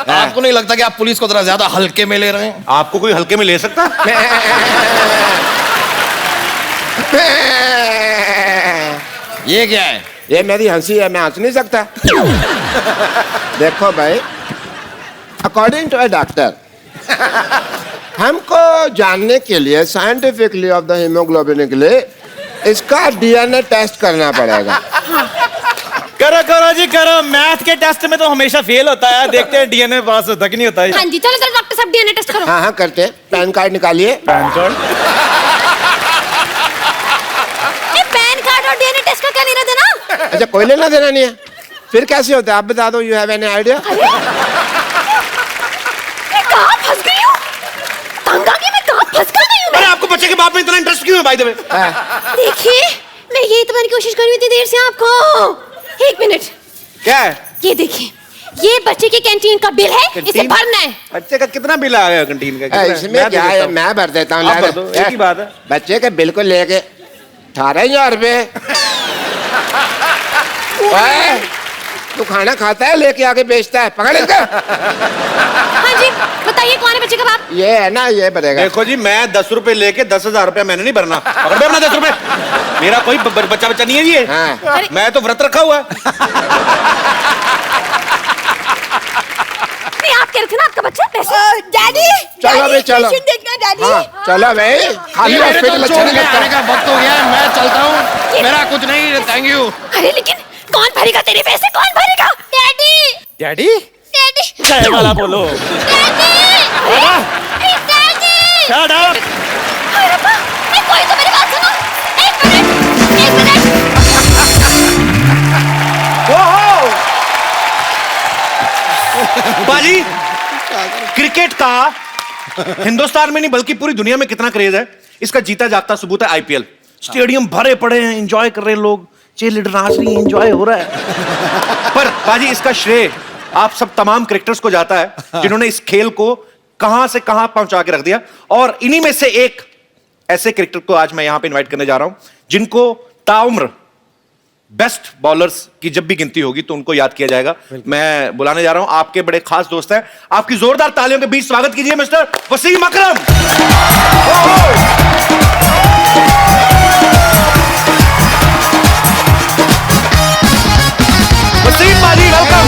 आपको नहीं लगता कि आप पुलिस को थोड़ा ज्यादा हल्के में ले रहे हैं? आपको कोई हल्के में ले सकता? ये क्या है? ये मेरी हंसी है, मैं हंस नहीं सकता। देखो भाई, अकॉर्डिंग टू अ डॉक्टर, हमको जानने के लिए साइंटिफिकली ऑफ द हीमोग्लोबिन के लिए इसका डीएनए टेस्ट करना पड़ेगा। करो करो जी करो, मैथ के टेस्ट में तो हमेशा फेल होता है, देखते हैं डीएनए पास होता कि नहीं होता है। हाँ जी, चलो चलो डॉक्टर साहब डीएनए टेस्ट करो। हाँ हाँ करते हैं। पैन कार्ड निकालिए। Pan card? पैन कार्ड और डीएनए टेस्ट का क्या लेना देना? अच्छा, कोई लेना देना नहीं है? फिर कैसे होता है, आप बता दो। You have any idea? मैं कहाँ फंस गई हूँ? तंग आ गई, मैं कहाँ फंस कर गई हूँ? अरे आपको बच्चे के बाप में इतना इंटरेस्ट क्यों है भाई? देखिए, मैं यही तो की कोशिश कर रही थी देर से आपको। एक मिनट, क्या है? ये देखिए, ये बच्चे की कैंटीन का बिल है, इसे भरना है। बच्चे का कितना बिल आ गया कैंटीन का? इसमें क्या है, मैं भर देता हूँ। आप भर दो, एक ही बात है। बच्चे के बिल को लेके 18,000 रुपए। तू खाना खाता है, लेके आके बेचता है, पकड़ इसका। हाँ जी, बताइए कौन है बच्चे का बाप? ये है ना, ये भरेगा। देखो जी, मैं 10 रुपए लेके 10,000 रुपया मैंने नहीं भरना। पकड़ दे अपना 10 रुपए। मेरा कोई बच्चा नहीं है जी। हाँ। मैं तो व्रत रखा हुआ है। नहीं, आप कह रहे थे ना आपका बच्चा पैसे। डैडी, चलो भाई, चलो। पेशेंट देखना डैडी। हाँ, चलो भाई, खाली मेरे हॉस्पिटल तो अच्छा छोड़ नहीं के लगता। आने का वक्त हो गया है, मैं चलता हूँ। मेरा कुछ नहीं, थैंक यू। अरे लेकिन कौन भरेगा तेरे पैसे, कौन भरेगा? Daddy, daddy? डैडी, जय वाला बोलो। Daddy, daddy. Shut up. अरे रब्बा, ए, कोई तो मेरी बात सुनो। एक मिनट, एक मिनट। बाजी, क्रिकेट का हिंदुस्तान में नहीं बल्कि पूरी दुनिया में कितना क्रेज है, इसका जीता जागता सबूत है आईपीएल। स्टेडियम भरे पड़े हैं, एंजॉय कर रहे हैं लोग, चीयर लीडर नाच रही है, एंजॉय हो रहा है। पर बाजी, इसका श्रेय आप सब तमाम क्रिकेटर्स को जाता है जिन्होंने इस खेल को कहां से कहां पहुंचा के रख दिया। और इन्हीं में से एक ऐसे क्रिकेटर को आज मैं यहां पे इनवाइट करने जा रहा हूं जिनको ताउम्र बेस्ट बॉलर्स की जब भी गिनती होगी तो उनको याद किया जाएगा। मैं बुलाने जा रहा हूं, आपके बड़े खास दोस्त हैं। आपकी जोरदार तालियों के बीच स्वागत कीजिए मिस्टर वसीम अकरम। वसीम बाजी, welcome.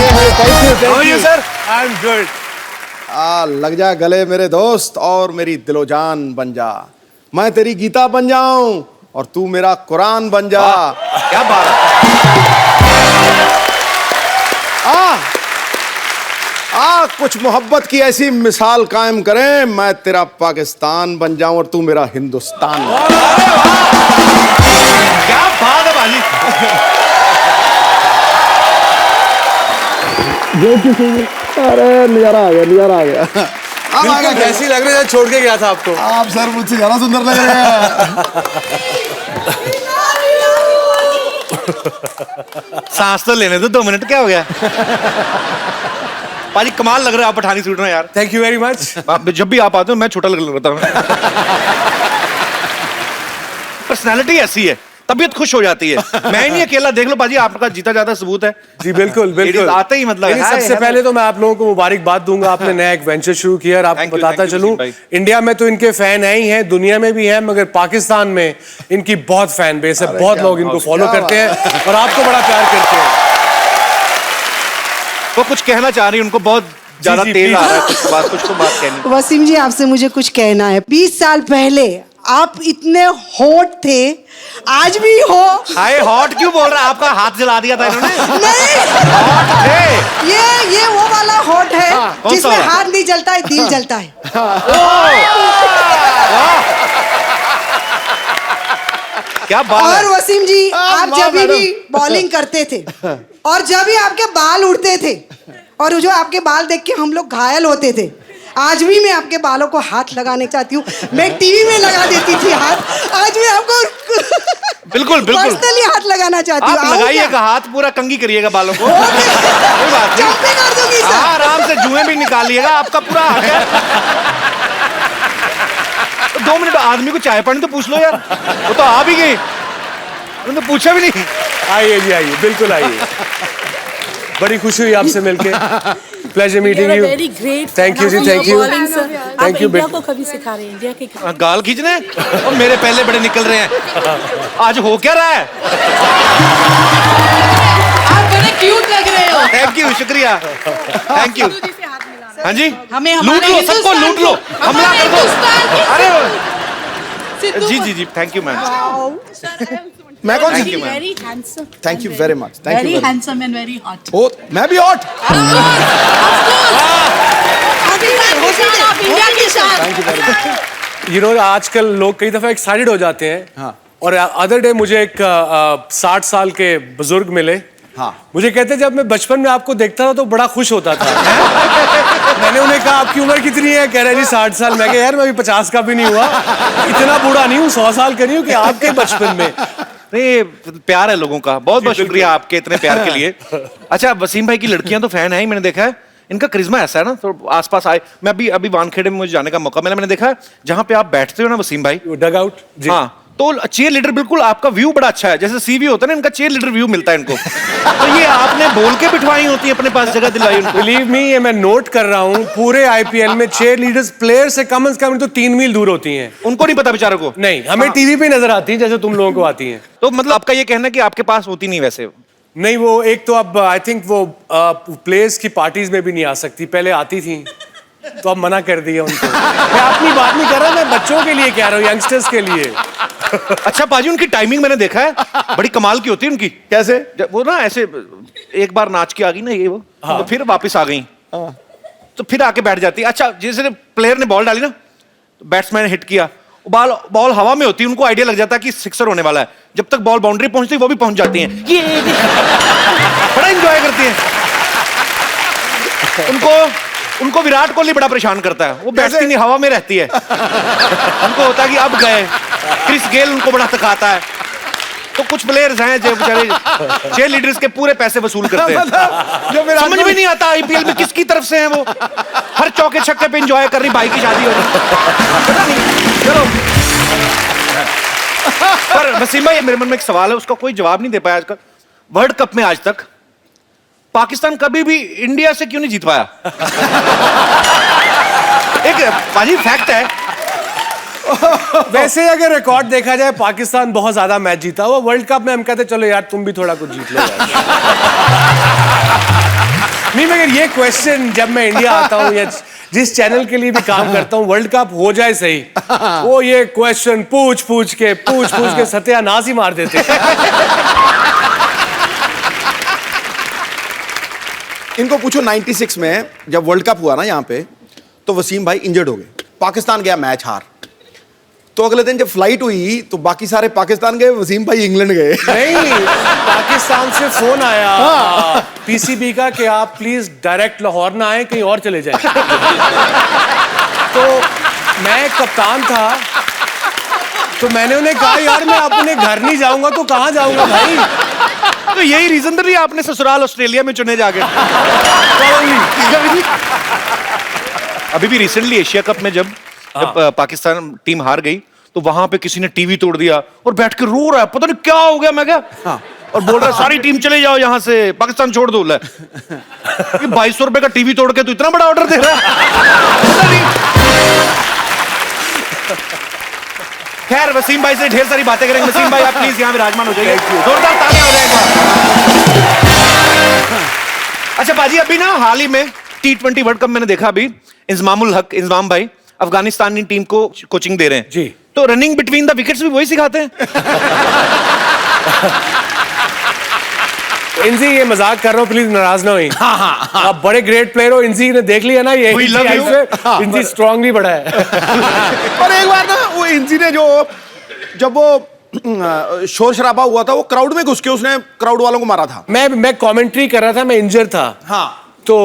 Thank you, sir? I am good. लग जा गले मेरे दोस्त और मेरी दिलो जान बन जा। मैं तेरी गीता बन जाऊं और तू मेरा कुरान बन जा। क्या बात है। कुछ मोहब्बत की ऐसी मिसाल कायम करें, मैं तेरा पाकिस्तान बन जाऊं और तू मेरा हिंदुस्तान। क्या बात है बाजी। अरे नजारा आ गया, नजारा आ गया। कैसी लग रही है? छोड़ के गया था आपको। आप सर मुझसे ज्यादा सुंदर लग रहे हैं। सांस तो लेने दो 2 मिनट, क्या हो गया? पाजी कमाल लग रहा है आप पठानी सूट में यार। Thank you very much. जब भी आप आते हो मैं छोटा लगता हूँ। पर्सनालिटी ऐसी है, तबीयत खुश हो जाती है। मैं नहीं अकेला, देख लो पाजी, आपका जीता जाता सबूत है। जी बिल्कुल बिल्कुल। आते ही मतलब है, सबसे पहले तो मैं आप लोगों को मुबारकबाद दूंगा, आपने नया एक वेंचर शुरू किया। और आपको बताता चलूं, इंडिया में तो इनके फैन है ही हैं, दुनिया में भी है, मगर पाकिस्तान में इनकी बहुत फैन बेस है, बहुत लोग इनको फॉलो करते हैं और आपको बड़ा प्यार करते हैं। वो कुछ कहना चाह रही है, उनको बहुत ज्यादा तेज आ रहा है, कुछ तो बात कहनी। वसीम जी, आपसे मुझे कुछ कहना है। 20 साल पहले आप इतने हॉट थे, आज भी हो। हाय, हॉट क्यों बोल रहा है? आपका हाथ जला दिया था इन्होंने। नहीं, हॉट थे। ये वो वाला हॉट है जिसमें वाला? हाथ नहीं जलता है, दिल जलता है। क्या बात है। और वसीम जी, आप जब भी बॉलिंग करते थे और जब भी आपके बाल उड़ते थे और जो आपके बाल देख के हम लोग घायल होते थे, आज भी मैं आपके बालों को हाथ लगाने चाहती हूँ। मैं टीवी में लगा देती थी हाथ, आज मैं आपको बिल्कुल बिल्कुल पर्सनली हाथ लगाना चाहती हूँ। आप आऊँ लगाइएगा क्या? हाथ पूरा कंगी करिएगा बालों को। कोई बात नहीं, कर दूंगी सर। हाँ, आराम से जुएं भी निकालिएगा, आपका पूरा हक है। तो 2 मिनट आदमी को चाय पानी तो पूछ लो यार, वो तो आ भी गई, उन्होंने तो पूछा भी नहीं। आइए जी, आइए, बिल्कुल आइए। बड़ी खुशी हुई आपसे मिलके। Pleasure meeting you. Very great. Thank you ji, thank you, thank you. India को कभी सिखा रहे हैं, इंडिया के गाल खींचने और मेरे पहले बड़े निकल रहे हैं। आज हो क्या रहा है? आप बड़े क्यूट लग रहे हो। थैंक यू, शुक्रिया, थैंक यू। हाँ जी, हमें लूट लो, सबको लूट लो, हमला कर दो। अरे जी जी जी, थैंक यू मैम। मैं कौन सी? Very handsome. Thank you very much. Thank very you. Handsome and very hot. ओ, मैं भी हॉट। इंडिया की शान। Thank you very much. You know, आजकल लोग कई दफा एक्साइटेड हो जाते हैं। हाँ। और अदर डे मुझे एक 60 साल के बुजुर्ग मिले। हाँ। मुझे कहते जब मैं बचपन में आपको देखता था तो बड़ा खुश होता था। मैंने उन्हें कहा आपकी उम्र कितनी है? कह रहे जी 60 साल। मैं कहा यार मैं भी 50 का भी नहीं हुआ, इतना बूढ़ा नहीं हूँ, 100 साल का नहीं हूँ कि आपके बचपन में। नहीं, प्यार है लोगों का। बहुत बहुत शुक्रिया आपके इतने प्यार के लिए। अच्छा, वसीम भाई की लड़कियां तो फैन है ही, मैंने देखा है। इनका करिश्मा ऐसा है ना, तो आसपास आए, मैं अभी वानखेड़े में मुझे जाने का मौका मिला, मैंने देखा जहां पे आप बैठते हो ना वसीम भाई, डग आउट। हाँ, तो चेयर लीडर बिल्कुल आपका व्यू बड़ा अच्छा है, जैसे सीवी होता है ना, इनका चेयर लीडर व्यू मिलता है इनको। तो ये आपने बोल के बिठवाई होती है, अपने पास जगह दिलाई उनको। बिलीव मी, ये मैं नोट कर रहा हूँ, पूरे आईपीएल में चेयर लीडर्स प्लेयर से कम तो 3 मील दूर होती हैं। उनको नहीं पता बेचारों को। नहीं, हमें टीवी पे नजर आती है जैसे तुम लोगों को आती हैं। तो मतलब आपका ये कहना है कि आपके पास होती नहीं वैसे? नहीं, वो एक तो अब आई थिंक वो प्लेयर्स की पार्टीज में भी नहीं आ सकती, पहले आती थी तो अब मना कर दिया उनको। मैं अपनी बात नहीं कर रहा, मैं बच्चों के लिए कह रहा हूँ, यंगस्टर्स के लिए। अच्छा पाजी, उनकी टाइमिंग मैंने देखा है, बड़ी कमाल की होती है उनकी। कैसे? जब वो ना ऐसे एक बार नाच के आ गई ना ये वो, हाँ। तो फिर वापस आ गई, तो फिर आके बैठ जाती। अच्छा, जैसे प्लेयर ने बॉल डाली ना, तो बैट्समैन ने हिट किया, बॉल हवा में होती है, उनको आइडिया लग जाता है कि सिक्सर होने वाला है। जब तक बॉल बाउंड्री पहुंचती वो भी पहुंच जाती हैं। ये बड़ा एंजॉय करती हैं। उनको विराट कोहली बड़ा परेशान करता है, वो बैठती नहीं, हवा में रहती है। उनको होता है कि अब गए। क्रिस गेल उनको बड़ा थकाता है। तो कुछ प्लेयर्स हैं जो बेचारे चेयर लीडर्स के पूरे पैसे वसूल करते हैं। जो मेरा समझ में नहीं आता आईपीएल में किसकी तरफ से हैं वो। हर चौके छक्के पे एंजॉय कर रही, भाई की शादी हो रही, पता नहीं। चलो, पर वसीम भाई मेरे मन में एक सवाल है, उसका कोई जवाब नहीं दे पाया आजकल। वर्ल्ड कप में आज तक पाकिस्तान कभी भी इंडिया से क्यों नहीं जीत पाया? एक पाजी फैक्ट है। वैसे अगर रिकॉर्ड देखा जाए, पाकिस्तान बहुत ज्यादा मैच जीता हुआ। वर्ल्ड कप में हम कहते चलो यार तुम भी थोड़ा कुछ जीत लो यार। नहीं, मगर ये क्वेश्चन जब मैं इंडिया आता हूँ या जिस चैनल के लिए भी काम करता हूँ, वर्ल्ड कप हो जाए सही, वो ये क्वेश्चन पूछ पूछ के सत्यानाश ही मार देते। इनको पूछो 96 में जब वर्ल्ड कप हुआ ना यहाँ पे, तो वसीम भाई इंजर्ड हो गए, पाकिस्तान गया मैच हार। तो अगले दिन जब फ्लाइट हुई तो बाकी सारे पाकिस्तान गए, वसीम भाई इंग्लैंड गए। नहीं, पाकिस्तान से फोन आया पीसीबी का कि आप प्लीज डायरेक्ट लाहौर ना आए, कहीं और चले जाएं। तो मैं कप्तान था, तो मैंने उन्हें कहा यार मैं अपने घर नहीं जाऊंगा तो कहाँ जाऊंगा भाई। तो यही रीजन था आपने ससुराल ऑस्ट्रेलिया में चुने जाके। अभी भी रिसेंटली एशिया कप में जब पाकिस्तान टीम हार गई, तो वहां पे किसी ने टीवी तोड़ दिया और बैठ के रो रहा है, पता नहीं क्या हो गया। मैं क्या और बोल रहा है सारी टीम चले जाओ यहाँ से, पाकिस्तान छोड़ दो। 2200 रुपए का टीवी तोड़ के तो इतना बड़ा ऑर्डर दे रहा है। खैर, वसीम भाई से ढेर सारी बातें करेंगे। वसीम भाई आप प्लीज यहाँ विराजमान हो जाइए, जोरदार तालियां हो जाएगा। अच्छा बाजी, अभी ना हाल ही में T20 वर्ल्ड कप मैंने देखा, अभी इंजमामुल हक इंजमाम भाई अफगानिस्तानी टीम को कोचिंग दे रहे हैं जी। तो रनिंग बिटवीन द विकेट्स भी वही सिखाते हैं। इनसी ये मजाक कर रहा हूँ, प्लीज नाराज ना हुई। आप बड़े ग्रेट प्लेयर हो, इनसी ने देख लिया ना ये इनसी स्ट्रांगली बड़ा है। और एक बार ना वो इंसी ने जब वो शोर शराबा हुआ था, वो क्राउड में घुस के उसने क्राउड वालों को मारा था। मैं कमेंट्री कर रहा था, मैं इंजर था। हाँ, तो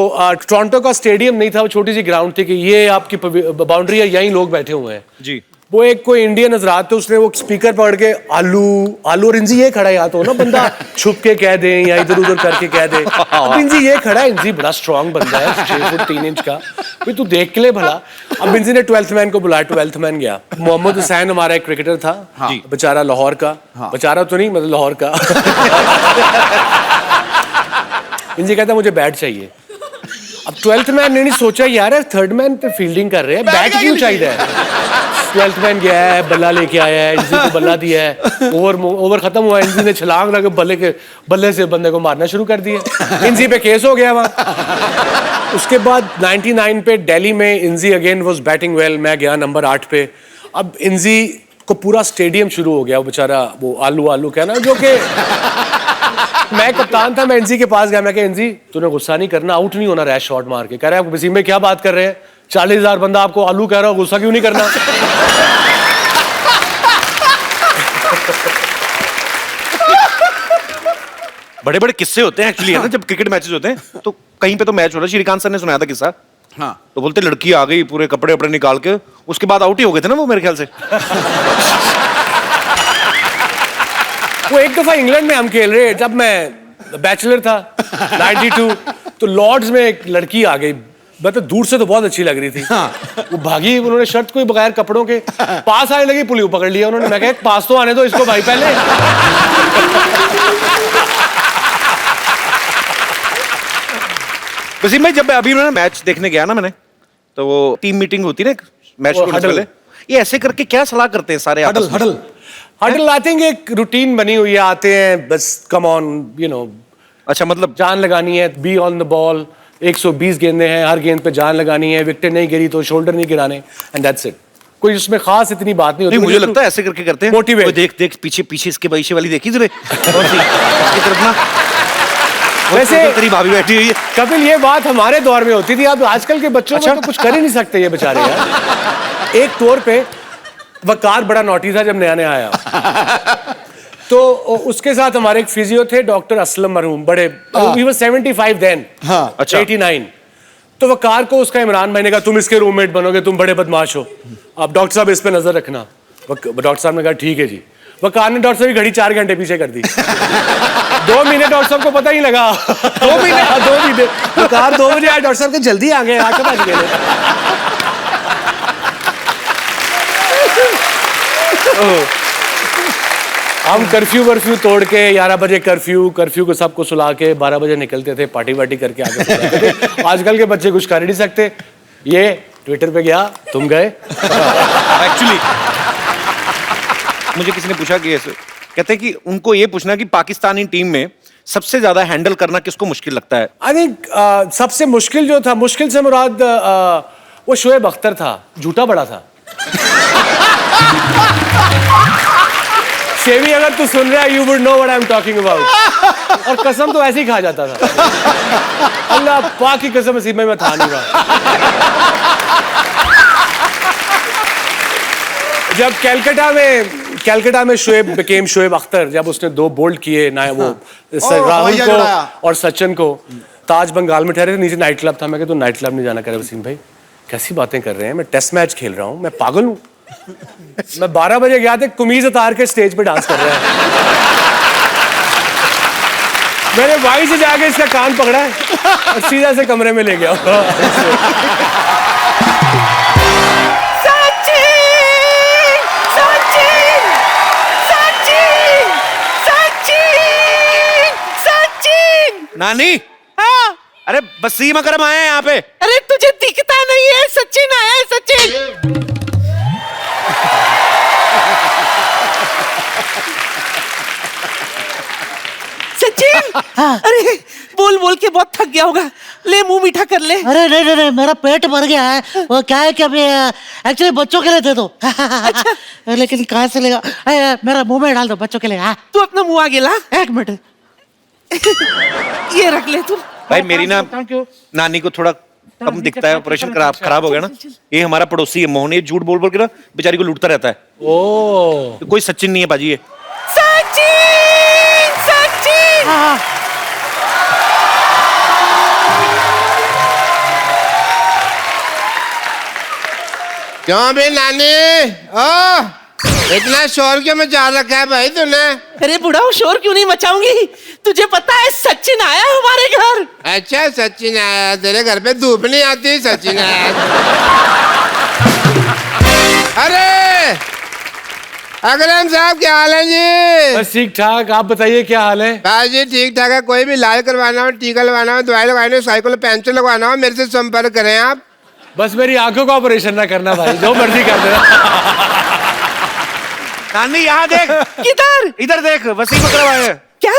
टोरंटो का स्टेडियम नहीं था, वो छोटी सी ग्राउंड थी कि ये आपकी बाउंड्री है, यहीं लोग बैठे हुए हैं जी। वो एक कोई इंडियन नजरात थे, उसने वो स्पीकर पकड़ के आलू आलू और इंजी ये खड़ा है, या तो ना बंदा छुप के कह दे या इधर उधर करके कह दे। अब इंजी ये खड़ा है, इंजी बड़ा स्ट्रांग बंदा है, 6 फुट 3 इंच का, भाई तू देख के ले भला। अब इंजी ने 12th मैन को बुलाया, 12th मैन गया। मोहम्मद हुसैन हमारा एक क्रिकेटर था, बेचारा लाहौर का, बेचारा तो नहीं मतलब लाहौर का। इंजी कहता मुझे बैट चाहिए। अब 12th मैन ने नहीं सोचा यार 3rd मैन पे फील्डिंग कर रहे हैं, बैट क्यों चाहिए है। 12th मैन गया है, बल्ला लेके आया है, इंजी को बल्ला दिया है, ओवर खत्म हुआ, इंजी ने छलांग लगा बल्ले से बंदे को मारना शुरू कर दिया। इंजी पे केस हो गया वहाँ। उसके बाद 99 पे दिल्ली में इंजी अगेन वाज बैटिंग वेल, मैं गया नंबर 8 पे। अब इंजी को पूरा स्टेडियम शुरू हो गया, वो बेचारा वो आलू आलू कहना, जो कि मैं कप्तान था, मैं इंजी के पास गया, मैं कहा इंजी तूने गुस्सा नहीं करना, आउट नहीं होना रैश शॉट मार के। कह रहा है वसीम में क्या बात कर रहे हैं, 40,000 बंदा आपको आलू कह रहा हो, गुस्सा क्यों नहीं करना। बड़े बड़े किस्से होते हैं एक्चुअली, है ना, जब क्रिकेट मैचेस होते हैं तो कहीं पे तो मैच हो रहा है, श्रीकांत सर ने सुनाया था किस्सा। हाँ, तो बोलते लड़की आ गई पूरे कपड़े वपड़े निकाल के, उसके बाद आउट ही हो गए थे ना वो मेरे ख्याल से। वो एक दफा इंग्लैंड में हम खेल रहे, जब मैं बैचलर था 92, तो लॉर्ड्स में एक लड़की आ गई, मतलब दूर से तो बहुत अच्छी लग रही थी। वो भागी, उन्होंने शर्ट कोई बगैर कपड़ों के पास आने लगी, पुलिस पकड़ लिया उन्होंने। मैं कहा पास तो आने दो इसको भाई पहले। वसीम भाई जब अभी मैंने मैच देखने गया ना मैंने, तो वो टीम मीटिंग होती है ना मैच को पहले, ये ऐसे करके क्या सलाह करते हैं सारे? हडल आई थिंक एक रूटीन बनी हुई है, आते हैं बस कम ऑन यू नो। अच्छा, मतलब जान लगानी है, बी ऑन द बॉल, 120 गेंदें हैं, हर गेंद पे जान लगानी है, विकेट नहीं गिरी तो शोल्डर नहीं गिराने, एंड दैट्स इट। कोई उसमें खास इतनी बात नहीं होती। मुझे लगता है ऐसे करके करते हैं, मोटिवेट। देख देख पीछे पीछे इसके पीछे वाली देखी तुझे वैसे तेरी भाभी बैठी हुई है। कपिल ये बात हमारे दौर में होती थी, अब आजकल के बच्चों में तो कुछ कर ही नहीं सकते ये बेचारे यार। एक तौर पे वकार बड़ा नोटी था जब नया नया आया, तो उसके साथ हमारे एक फिजियो थे डॉक्टर असलम मरहूम, बड़े ही वाज 75 देन, अच्छा 89। तो वकार को उसका इमरान भाई ने कहा तुम इसके रूममेट बनोगे, तुम बड़े बदमाश हो, अब डॉक्टर साहब इस पे नजर रखना। डॉक्टर साहब ने कहा ठीक है जी। वकार ने डॉक्टर साहब की घड़ी 4 घंटे पीछे कर दी। 2 महीने डॉक्टर साहब को पता ही लगा। 2 महीने वकार 2 बजे आए, डॉक्टर साहब के जल्दी आ गए, 8 बज गए। हम कर्फ्यू तोड़ के 11 बजे कर्फ्यू को सबको सुला के 12 बजे निकलते थे, पार्टी वार्टी करके आगे थे। आजकल के बच्चे कुछ कर ही नहीं सकते। ये ट्विटर पे गया, तुम गए। एक्चुअली मुझे किसी ने पूछा कि ऐसे कहते हैं कि उनको ये पूछना कि पाकिस्तानी टीम में सबसे ज्यादा हैंडल करना किसको मुश्किल लगता है? आई थिंक सबसे मुश्किल जो था, मुश्किल से मुराद वो शोएब अख्तर था, झूठा बड़ा था। शेवी अगर तू सुन रहा है, you would know what I am talking about. और कसम तो ऐसे ही खा जाता था, अल्लाह पाक की कसम, नसीब में था नहीं रहा। जब कैलकाटा में शोएब बिकेम शोएब अख्तर, जब उसने 2 बोल्ड किए ना, वो राहुल को और सचिन को, ताज बंगाल में ठहरे थे, नीचे नाइट क्लब था। मैं कहता नाइट क्लब नहीं जाना। कह रहे वसीम भाई कैसी बातें कर रहे हैं, मैं टेस्ट मैच खेल रहा हूँ, मैं पागल हूँ। मैं 12 बजे गया था, कमीज उतार के स्टेज पे डांस कर रहा है। मैंने वहीं से जाके इसका कान पकड़ा है और सीधा से कमरे में ले गया। नानी, हाँ? अरे वसीम अकरम आए हैं यहाँ पे। अरे तुझे दिखता नहीं है, सचिन आया है, सचिन। सचिन, अरे बोल बोल के बहुत थक गया होगा, ले मुंह मीठा कर ले। अरे नहीं, मेरा पेट भर गया है। वो क्या है कि अभी एक्चुअली बच्चों के लिए दे दो। अच्छा। लेकिन कहाँ से लेगा, मेरा मुंह में डाल दो बच्चों के लिए। हाँ तू अपना मुंह आगे ला। 1 मिनट। ये रख ले तू। भाई मेरी ना नानी को थोड़ा कम दिखता है, ऑपरेशन खराब हो गया ना। ये हमारा पड़ोसी है मोहन, ये झूठ बोल बोल के ना बेचारी को लूटता रहता है। ओ, कोई सचिन नहीं है बाजी ये। सचिन, सचिन। क्यों भी नानी? ओ इतना शोर क्यों मचा रखा है भाई तूने? अरे बुढ़ा शोर क्यों नहीं मचाऊंगी? तुझे पता है सचिन आया है हमारे घर। अच्छा सचिन आया? तेरे घर पे धूप नहीं आती? सचिन आया। अरे अकरम साहब क्या हाल है जी? बस ठीक ठाक, आप बताइए क्या हाल है? बस जी ठीक ठाक है। कोई भी इलाज करवाना हो, टीका लगवाना हो, दवाई लगवानी हो, साइकिल पंचर लगवाना हो, मेरे से संपर्क करें आप। बस मेरी आंखों का ऑपरेशन ना करना भाई, जो मर्जी कर देना। नानी यहाँ देख। किधर? इधर देख, वसीम अकरम आए हैं। क्या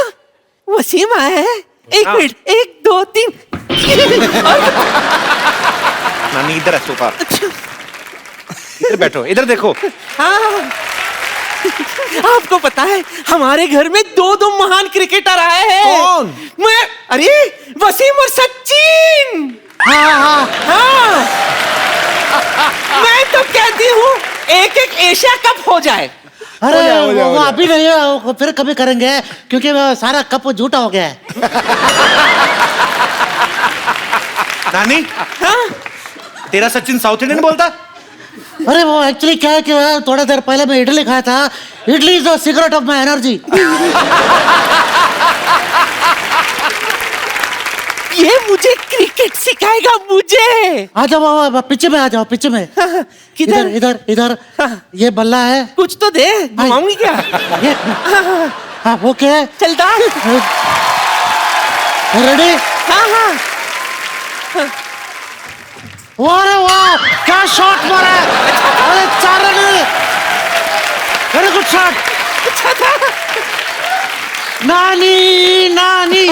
वसीम आया है? एक मिनट, 1 2 3। नानी इधर है सोफा। इधर बैठो, इधर देखो। हाँ आपको पता है हमारे घर में 2 महान क्रिकेटर आए हैं। कौन? मैं, अरे वसीम और सचिन। हाँ मैं तो कहती हूँ एक एशिया कप हो जाए। अरे वो अभी नहीं है, वो फिर कभी करेंगे क्योंकि वो सारा कप झूठा हो गया है। नानी हाँ? तेरा सचिन साउथ इंडियन बोलता? अरे वो एक्चुअली क्या है कि थोड़ा देर पहले मैं इडली खाया था। Idli is the secret of my energy. ये मुझे क्रिकेट सिखाएगा मुझे। आ जाओ पीछे में, आ जाओ पीछे में। किधर? इधर इधर ये बल्ला है, कुछ तो दे, घुमाऊंगी क्या? ये हाँ वो क्या है? चल डाल। रेडी? हाँ हाँ। वाह वाह क्या शॉट मारा है! अरे 4 रन, वेरी गुड शॉट। अच्छा था। नानी नानी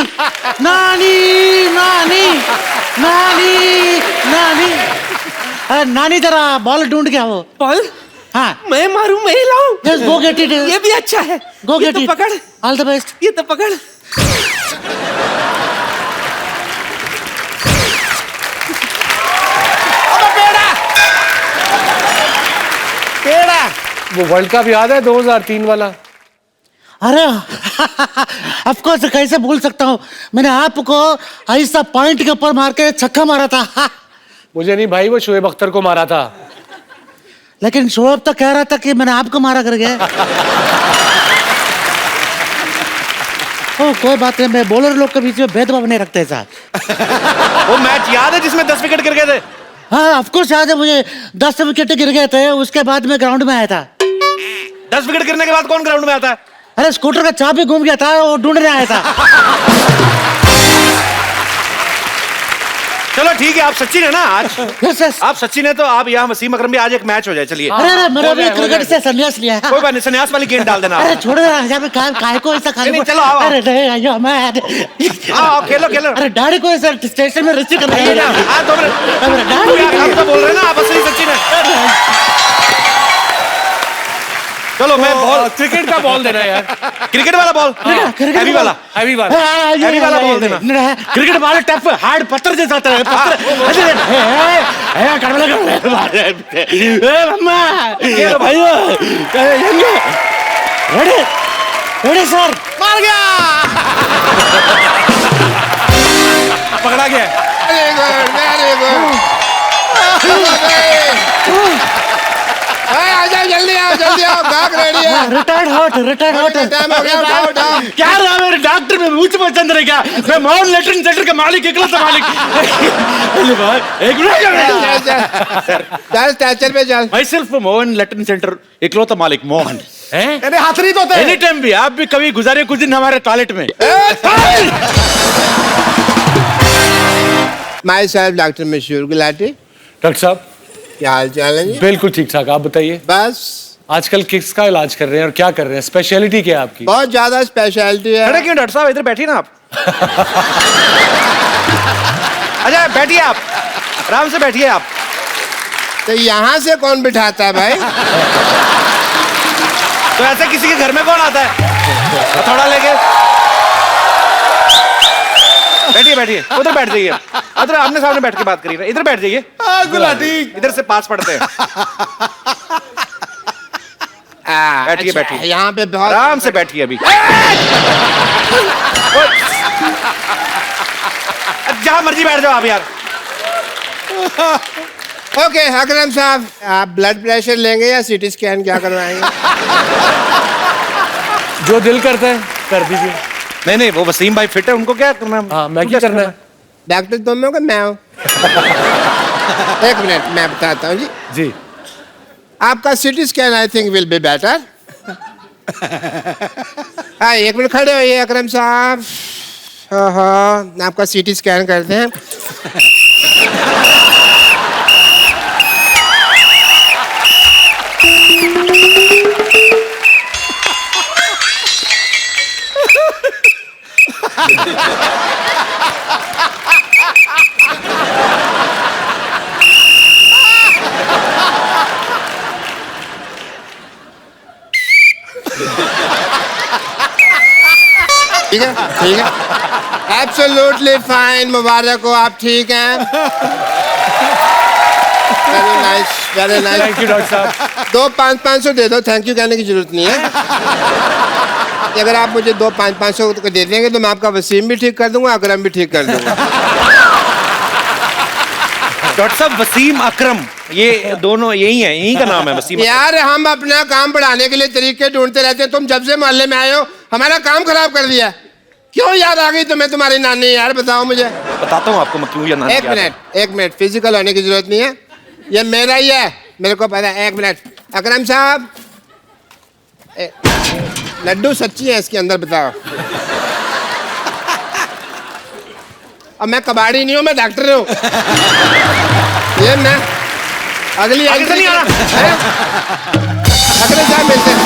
नानी नानी नानी नानी नानी जरा बॉल ढूंढ के आओ। बॉल? हाँ मैं मारूं, मैं ही लाऊं? Yes go get it. ये भी अच्छा है। गो ये गेट तो इट। पकड़। All the best. ये तो पकड़। पेड़ा। वो वर्ल्ड कप याद है 2003 वाला? अरे ऑफ कोर्स, कैसे भूल सकता हूँ। मैंने आपको ऐसा पॉइंट के ऊपर मार के छक्का मारा था। मुझे नहीं भाई, वो शोएब अख्तर को मारा था। लेकिन शोएब तो कह रहा था कि मैंने आपको मारा करके। ओ कोई बात नहीं, मैं बॉलर लोग के बीच में भेदभाव नहीं रखते साहब। वो मैच याद है जिसमें 10 विकेट गिर गए थे? हाँ ऑफ कोर्स याद है मुझे। 10 विकेट गिर गए थे, उसके बाद मैं ग्राउंड में आया था। 10 विकेट गिरने के बाद कौन ग्राउंड में आता है? अरे स्कूटर का चाबी घूम गया था, वो ढूंढने आया था। चलो ठीक है, आप सचिन है ना आज? Yes yes. आप सचिन है तो आप यहाँ वसीम अकरम भी आज एक मैच हो जाए। चलिए। अरे अरे मेरा भी क्रिकेट से संन्यास लिया है। कोई बात नहीं, संन्यास वाली गेंद डाल देना। अरे छोड़ो यार, यहाँ पे काय को ऐसा खाली। नहीं, चलो आओ। अरे नहीं आइयो मैं। आओ खेलो खेलो। अरे डैडी को ऐसा स्टेशन में रिसीव करना है। 2 मिनट। अरे डैडी आप तो बोल रहे हैं ना आप असली सचिन है। चलो मैं बॉल, क्रिकेट का बॉल देना यार। क्रिकेट वाला बॉल, हैवी वाला, हैवी वाला, हैवी वाला बॉल देना। क्रिकेट बॉल टफ हार्ड पत्थर जैसा होता है। पत्थर रेडी रेडी सर। मार गया। पकड़ा गया। Very good, very good. आ जाओ, जल्दी आओ, जल्दी आओ। गाग रेडी है। Retired hurt, retired hurt. Time हो गया, उठाओ, उठाओ। क्या रहा मेरे डॉक्टर में मुझ पर चंद्र क्या? मैं मोहन लेटरिन सेंटर का मालिक, इकलौता मालिक। एक मिनट चल स्टैचर पे चल। भाई सिर्फ मोहन लेटरिन सेंटर इकलौता मालिक मोहन है। अरे हाथ नहीं धोते। एनी टाइम भी आप भी कभी गुजारे कुछ दिन हमारे टॉयलेट में। माई साहब डॉक्टर मशहूर गुलाटी। डॉक्टर साहब क्या हाल चाल है जी? बिल्कुल ठीक ठाक, आप बताइए। बस आजकल किसका इलाज कर रहे हैं और क्या कर रहे हैं? स्पेशलिटी क्या है आपकी? बहुत ज्यादा स्पेशलिटी है। खड़े क्यों डॉक्टर साहब? इधर बैठिए ना आप। अच्छा बैठिए आप, आराम से बैठिए आप। तो यहाँ से कौन बिठाता है भाई? तो ऐसे किसी के घर में कौन आता है थोड़ा लेके? बैठिए बैठिए, उधर बैठ जाइए। उधर आमने सामने बैठ के बात करिए ना। इधर बैठ जाइए। गुलाटी इधर से पास पढ़ते हैं। बैठिए बैठिए, यहाँ पे बहुत आराम से बैठिए। अभी जहां मर्जी बैठ जाओ आप यार। ओके अकरम साहब, आप ब्लड प्रेशर लेंगे या सीटी स्कैन क्या करवाएंगे? जो दिल करता है कर दीजिए। नहीं नहीं, वो वसीम भाई फिट है, उनको क्या करना है? हाँ, मैं क्या करना है? डॉक्टर तुम हो कि मैं हूँ? एक मिनट मैं बताता हूँ जी। जी आपका CT scan I think will be better. हाँ, एक मिनट खड़े होइए अकरम साहब। हाँ, आपका सीटी स्कैन करते हैं। ठीक है, ठीक है, एब्सोल्युटली फाइन। मुबारक हो, आप ठीक हैं। Very nice, very nice. Thank you doctor साहब। 2 500 दे दो, थैंक यू कहने की जरूरत नहीं है। अगर आप मुझे 2 500 दे देंगे तो मैं आपका वसीम भी ठीक कर दूंगा, अकरम भी ठीक कर दूंगा। डॉक्टर साहब, वसीम अकरम ये दोनों यही है, यही का नाम है वसीम। यार हम अपना काम बढ़ाने के लिए तरीके ढूंढते रहते हैं। तुम जब से मोहल्ले में आए हो हमारा काम खराब कर दिया। क्यों याद आ गई तुम्हें तुम्हारी नानी? यार बताओ मुझे। बताता हूँ आपको मैं क्यों याद। एक मिनट फिजिकल होने की जरूरत नहीं है, ये मेरा ही है, मेरे को पता है। एक मिनट अकरम साहब, लड्डू सच्ची है इसके अंदर, बताओ। अब मैं कबाड़ी नहीं हूँ, मैं डॉक्टर हूँ। ये मैं अगली नहीं आ रहा। अकरम साहब मिलते हैं।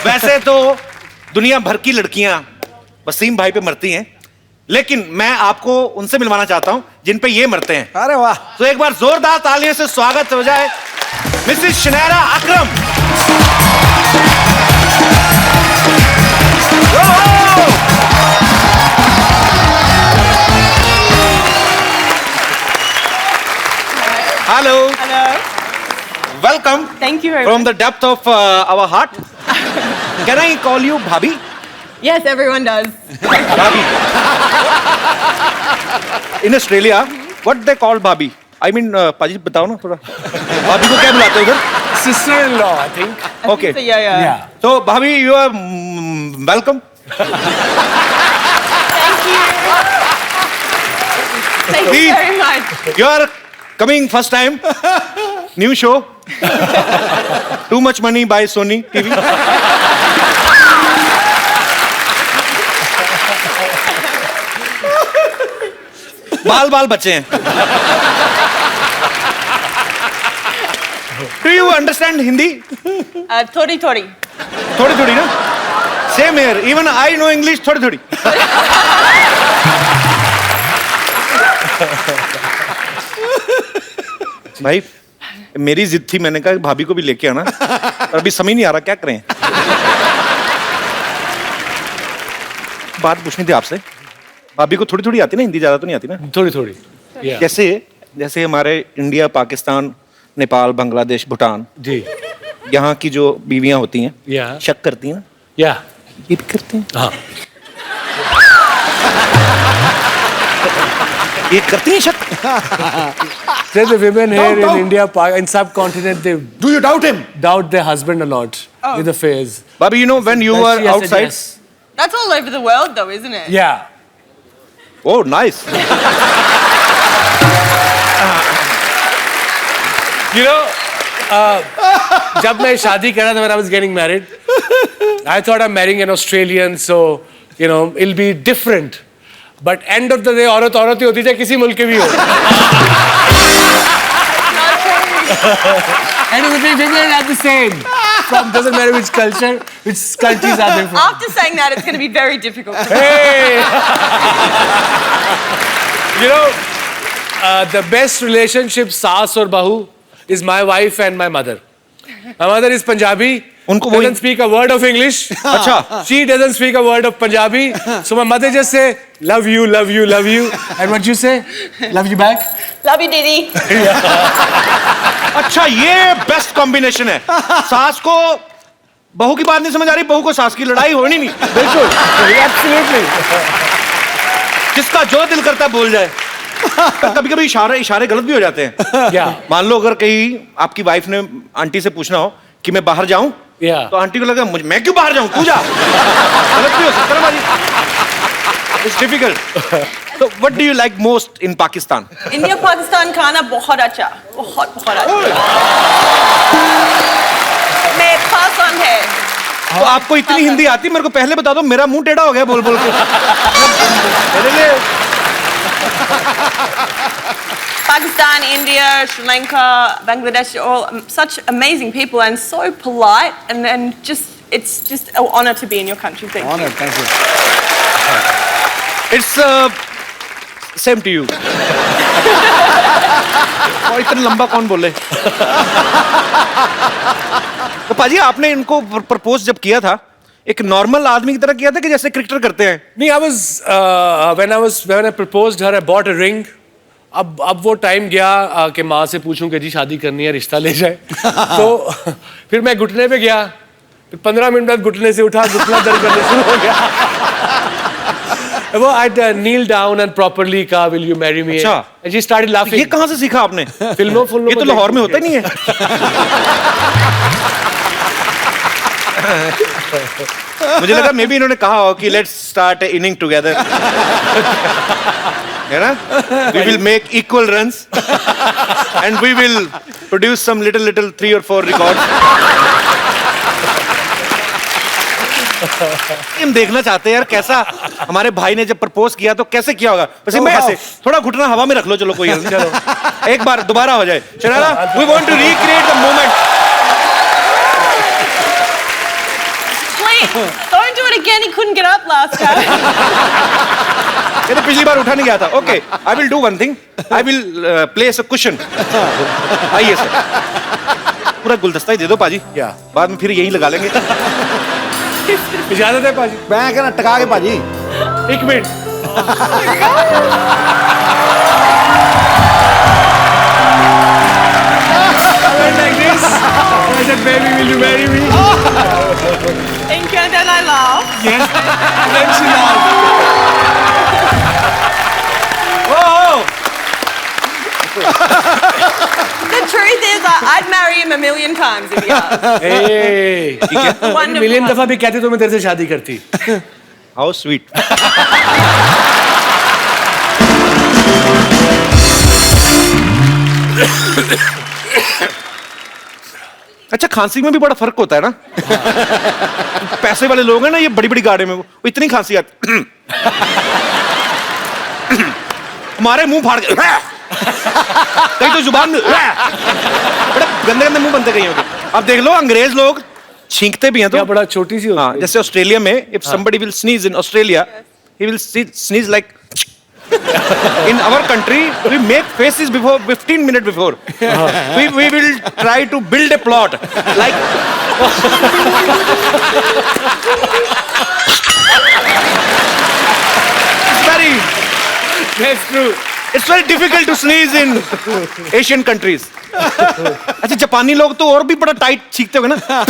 वैसे तो दुनिया भर की लड़कियां वसीम भाई पे मरती हैं, लेकिन मैं आपको उनसे मिलवाना चाहता हूं जिन पे ये मरते हैं। अरे वाह। तो एक बार जोरदार तालियों से स्वागत हो जाए Mrs Shaniera Akram. Hello. Welcome. Thank you very From the depth of our heart. Can I call you Bhabhi? Yes, everyone does. Bhabhi. In Australia, what they call Bhabhi? I mean, पाजी बताओ ना थोड़ा। भाभी को क्या बुलाते हो उधर? Sister-in-law, I think. Okay. So, yeah. So Bhabhi, you are welcome. Thank you very much. You are coming first time. New show. Too much money by Sony TV. बाल बाल बचे हैं। Do you understand Hindi? थोड़ी थोड़ी। थोड़ी थोड़ी ना? Same here. Even I know English थोड़ी थोड़ी। भाई मेरी जिद थी, मैंने कहा भाभी को भी लेके आना, और अभी समझ नहीं आ रहा क्या करें। बात पूछनी थी आपसे, भाभी को थोड़ी थोड़ी आती ना हिंदी, ज्यादा तो नहीं आती ना? थोड़ी थोड़ी। जैसे जैसे हमारे इंडिया, पाकिस्तान, नेपाल, बांग्लादेश, भूटान, जी, यहाँ की जो बीवियां होती हैं शक करती हैं ना? ये भी करते हैं। हाँ। ये करती हैं शक? The women here in India, in subcontinent, they do you doubt him? Doubt their husband a lot with affairs. Bobby, you know when you were outside? Yes. That's all over the world, though, isn't it? Yeah. Oh, nice. You know, जब मैं शादी कर रहा था, when I was getting married, I thought I'm marrying an Australian, so you know it'll be different. But end of the day, औरत औरत ही होती है, किसी मुल्क के भी हो। End of the day, women are the same. From doesn't matter which culture, which countries are they from. After saying that, it's going to be very difficult. Hey! You know, the best relationship, saas or bahu, is my wife and my mother. My mother is Punjabi. उनको doesn't speak a word of English. अच्छा. She doesn't speak a word of Punjabi. So my mother just say, love you, love you, love you. And what you say? Love you back. Love you, Didi. अच्छा, ये best combination है। सास को बहू की बात नहीं समझ आ रही, बहू को सास की लड़ाई होनी नहीं। बिल्कुल, absolutely. जिसका जो दिल करता है बोल जाए। कभी कभी इशारे गलत भी हो जाते हैं। क्या? मान लो अगर कहीं आपकी वाइफ ने आंटी से पूछना हो कि मैं बाहर जाऊं, तो आंटी को लगा मैं क्यों बाहर जाऊं, तू जा। गलत भी हो सकता है ना भाजी। It's difficult. तो what do you like most in Pakistan? India Pakistan खाना बहुत अच्छा, बहुत अच्छा। मैं पसंद है। तो आपको इतनी हिंदी आती, मेरे को पहले बता दो, मेरा मुंह टेढ़ा हो गया बोल बोल के। मेरे लिए Pakistan, India, Sri Lanka, Bangladesh, all such amazing people and so polite, and just it's just an honor to be in your country. Thank you. Thank you. It's same to you. और इतना लंबा कौन बोले? तो पाजी आपने इनको propose जब किया था, एक नॉर्मल आदमी की तरह किया था कि जैसे क्रिकेटर करते हैं? नहीं, when I proposed her, I bought a ring. अब वो टाइम गया कि माँ से पूछूं कि जी शादी करनी है, रिश्ता ले जाए। तो फिर मैं घुटने पे गया, फिर 15 मिनट बाद घुटने से उठा, घुटना दर्द करने शुरू हो गया। वो I kneel down and properly कहा will you marry me? अच्छा। And she started laughing. ये कहाँ से सीखा आपने? फिल्मों ये तो लाहौर में होता ही नहीं है। मुझे लगा मे बी इन्होंने कहा हो कि लेट्स स्टार्ट इनिंग टुगेदर, है ना? We will make equal runs and we will produce some little 3 or 4 records. हम देखना चाहते हैं यार कैसा हमारे भाई ने जब प्रपोज किया तो कैसे किया होगा। वैसे मैं ऐसे थोड़ा घुटना हवा में रख लो, चलो कोई चलो एक बार दोबारा हो जाए। शरारा, we want to recreate the moment. Don't do it again. He couldn't get up last time. ये तो पिछली बार उठा नहीं गया था। Okay, I will do one thing, I will place a cushion. आइए सर, पूरा गुलदस्ता ही दे दो पाजी, बाद में फिर यही लगा लेंगे। इजाजत है पाजी? मैं कहना टका के पाजी। 1 minute. Like this. I said, baby, will you marry me? Thank you, and then I laughed. Yes. And then she laughed. The truth is, I'd marry him a million times if he asked. Hey, ठीक है? Wonderful. Million दफा भी कहते तो मैं तेरे से शादी करती। How sweet. अच्छा, खांसी में भी बड़ा फर्क होता है ना? पैसे वाले लोग हैं ना, ये बड़ी बड़ी गाड़ी में वो इतनी खांसी आती, हमारे मुंह फाड़ के कहीं तो जुबान बड़े गंदे गंदे मुंह बनते कहीं होंगे। अब देख लो अंग्रेज लोग छींकते भी हैं तो बड़ा छोटी सी। हाँ, जैसे ऑस्ट्रेलिया में if somebody will sneeze in Australia, he will sneeze like in our country we make faces before 15 minutes before. We will try to build a plot like That's true. It's very difficult to sneeze in Asian countries. अच्छा, जापानी लोग तो और भी बड़ा tight छींकते होंगे ना।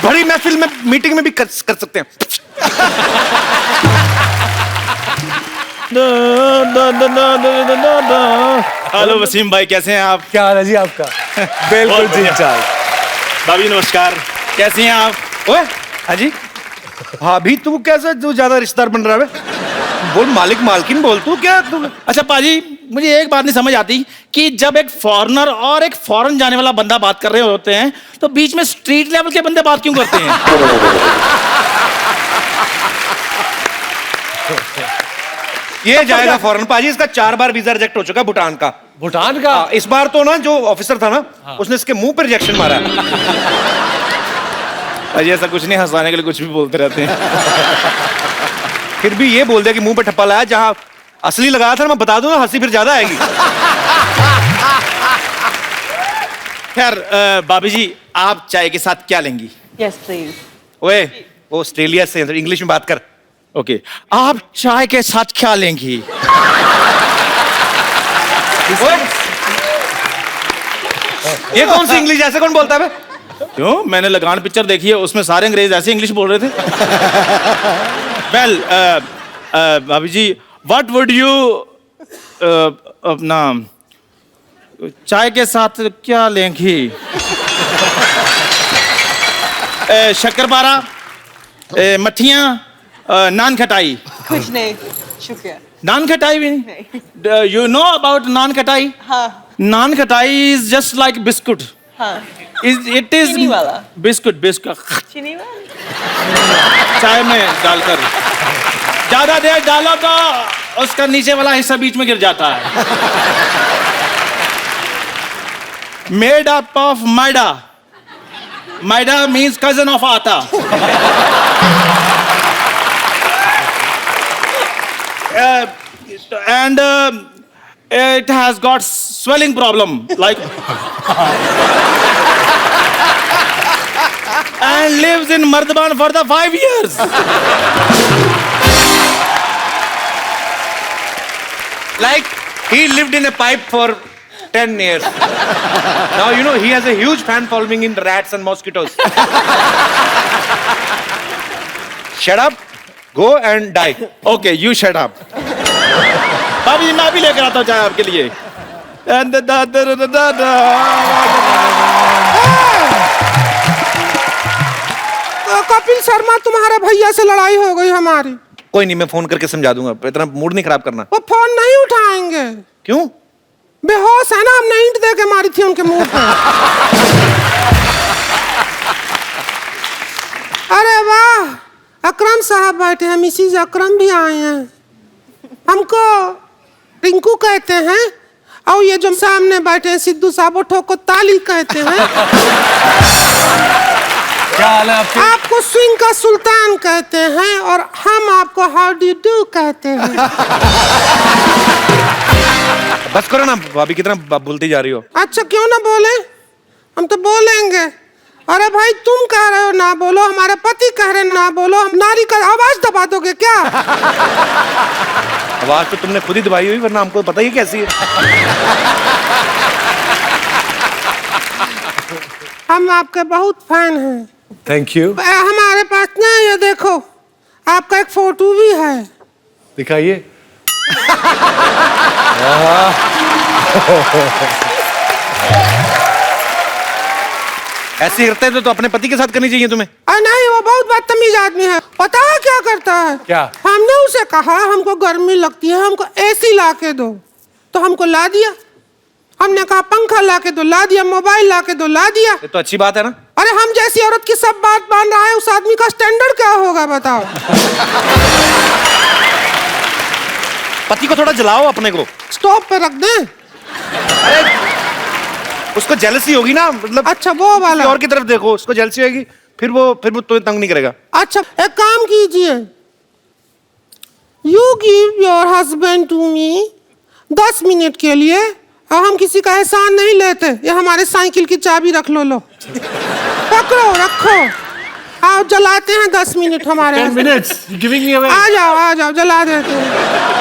बड़ी महफिल में मीटिंग में भी कर सकते हैं। हेलो वसीम भाई, कैसे हैं आप? क्या हाल है जी आपका? बिल्कुल ठीक ठाक। भाभी नमस्कार, कैसी हैं आप? ओए, हाँ जी। भाभी तू कैसे, तू ज्यादा रिश्तेदार बन रहा है? बोल मालिक मालकिन बोल, तू क्या तू? अच्छा पाजी, मुझे एक बात नहीं समझ आती कि जब एक फॉरेनर और एक फॉरेन जाने वाला बंदा बात कर रहे होते हैं तो बीच में स्ट्रीट लेवल के बंदे बात क्यों करते हैं? ये जाएगा फॉरेन पाजी, इसका 4 बार वीजा रिजेक्ट हो चुका है भूटान का। भूटान का? इस बार तो ना जो ऑफिसर था ना, उसने इसके मुंह पे रिजेक्शन मारा। अजी ऐसा कुछ नहीं, हंसाने के लिए कुछ भी बोलते रहते हैं। फिर भी ये बोल दिया कि मुंह पे ठप्पा लाया, जहां असली लगाया था मैं बता दूं ना, हंसी फिर ज्यादा आएगी। खैर भाभी जी, आप चाय के साथ क्या लेंगी? Yes, please. ओए, वो ऑस्ट्रेलिया से इंग्लिश में बात कर। ओके, आप चाय के साथ क्या लेंगी? ये कौन सी इंग्लिश, ऐसे कौन बोलता है? क्यों? मैंने लगान पिक्चर देखी है, उसमें सारे अंग्रेज ऐसे इंग्लिश बोल रहे थे। वेल भाभी जी, व्हाट वुड यू अपना चाय के साथ क्या लेंगी? शक्करपारा, मट्ठियाँ, नान खटाई। कुछ नहीं, शुक्रिया। नान खटाई भी नहीं? यू नो अबाउट नान खटाई? हाँ। नान खटाई इज जस्ट लाइक बिस्कुट। हाँ। इट इज चीनी वाला? बिस्कुट बिस्कुट चीनी वाला? चाय में डालकर ज्यादा देर डालो तो उसका नीचे वाला हिस्सा बीच में गिर जाता है। Made up of maida. Maida means cousin of आटा। And it has got swelling problem, like, and lives in Mardban for the 5 years. Like he lived in a pipe for 10 years. Now you know he has a huge fan following in rats and mosquitoes. Shut up, go and die. Okay, you shut up. भाभी जी, मैं भी लेकर आता हूँ चाय आपके लिए। कपिल शर्मा, तुम्हारे भैया से लड़ाई हो गई हमारी। कोई नहीं, मैं फोन करके समझा दूंगा, इतना मूड नहीं खराब करना। वो फोन नहीं उठाएंगे। क्यों? बेहोश है ना, हमने ईंट दे के मारी थी उनके मुंह पे। अरे वाह, अकरम साहब बैठे हैं, मिसिज अकरम भी आए हैं। हमको रिंकू कहते हैं, और ये जो सामने बैठे हैं सिद्धू साहब, वो ठोको ताली कहते हैं। क्या हाल है आपके? आपको स्विंग का सुल्तान कहते हैं और हम आपको हाउ डू डू कहते हैं। बस करो ना भाभी, कितना बोलती जा रही हो। अच्छा, क्यों ना बोले? हम तो बोलेंगे। अरे भाई, तुम कह रहे हो ना बोलो, हमारे पति कह रहे ना बोलो, हम नारी का आवाज दबा दोगे क्या? आवाज तो तुमने खुद ही दबाई हुई, वरना हमको पता ही कैसी है। हम आपके बहुत फैन हैं। Thank you. हमारे पास ना, ये देखो, आपका एक फोटो भी है। दिखाइए। ऐसे करते हैं तो अपने पति के साथ करनी चाहिए तुम्हें। नहीं, वो बहुत बदतमीज आदमी है। पता है क्या करता है? क्या? हमने उसे कहा हमको गर्मी लगती है, हमको एसी ला के दो, तो हमको ला दिया। हमने कहा पंखा ला के दो, ला दिया। मोबाइल ला के दो, ला दिया। ये तो अच्छी बात है ना। अरे हम जैसी औरत की सब बात मान रहा है, उस आदमी का स्टैंडर्ड क्या होगा बताओ? पति को थोड़ा जलाओ अपने को। स्टोव पे रख दें? अरे उसको जेलसी होगी ना, मतलब। अच्छा, वो वाला। और की तरफ देखो, उसको जेलसी होगी, फिर वो तुम्हें तंग नहीं करेगा। अच्छा, एक काम कीजिए, you give your husband to me 10 minute के लिए, और हम किसी का एहसान नहीं लेते। ये हमारे साइकिल की चाबी रख लो, लो पकड़ो, रखो। आओ, जलाते हैं 10 मिनट हमारे। 10 minutes, giving me away. आ जाओ, जला देते हैं।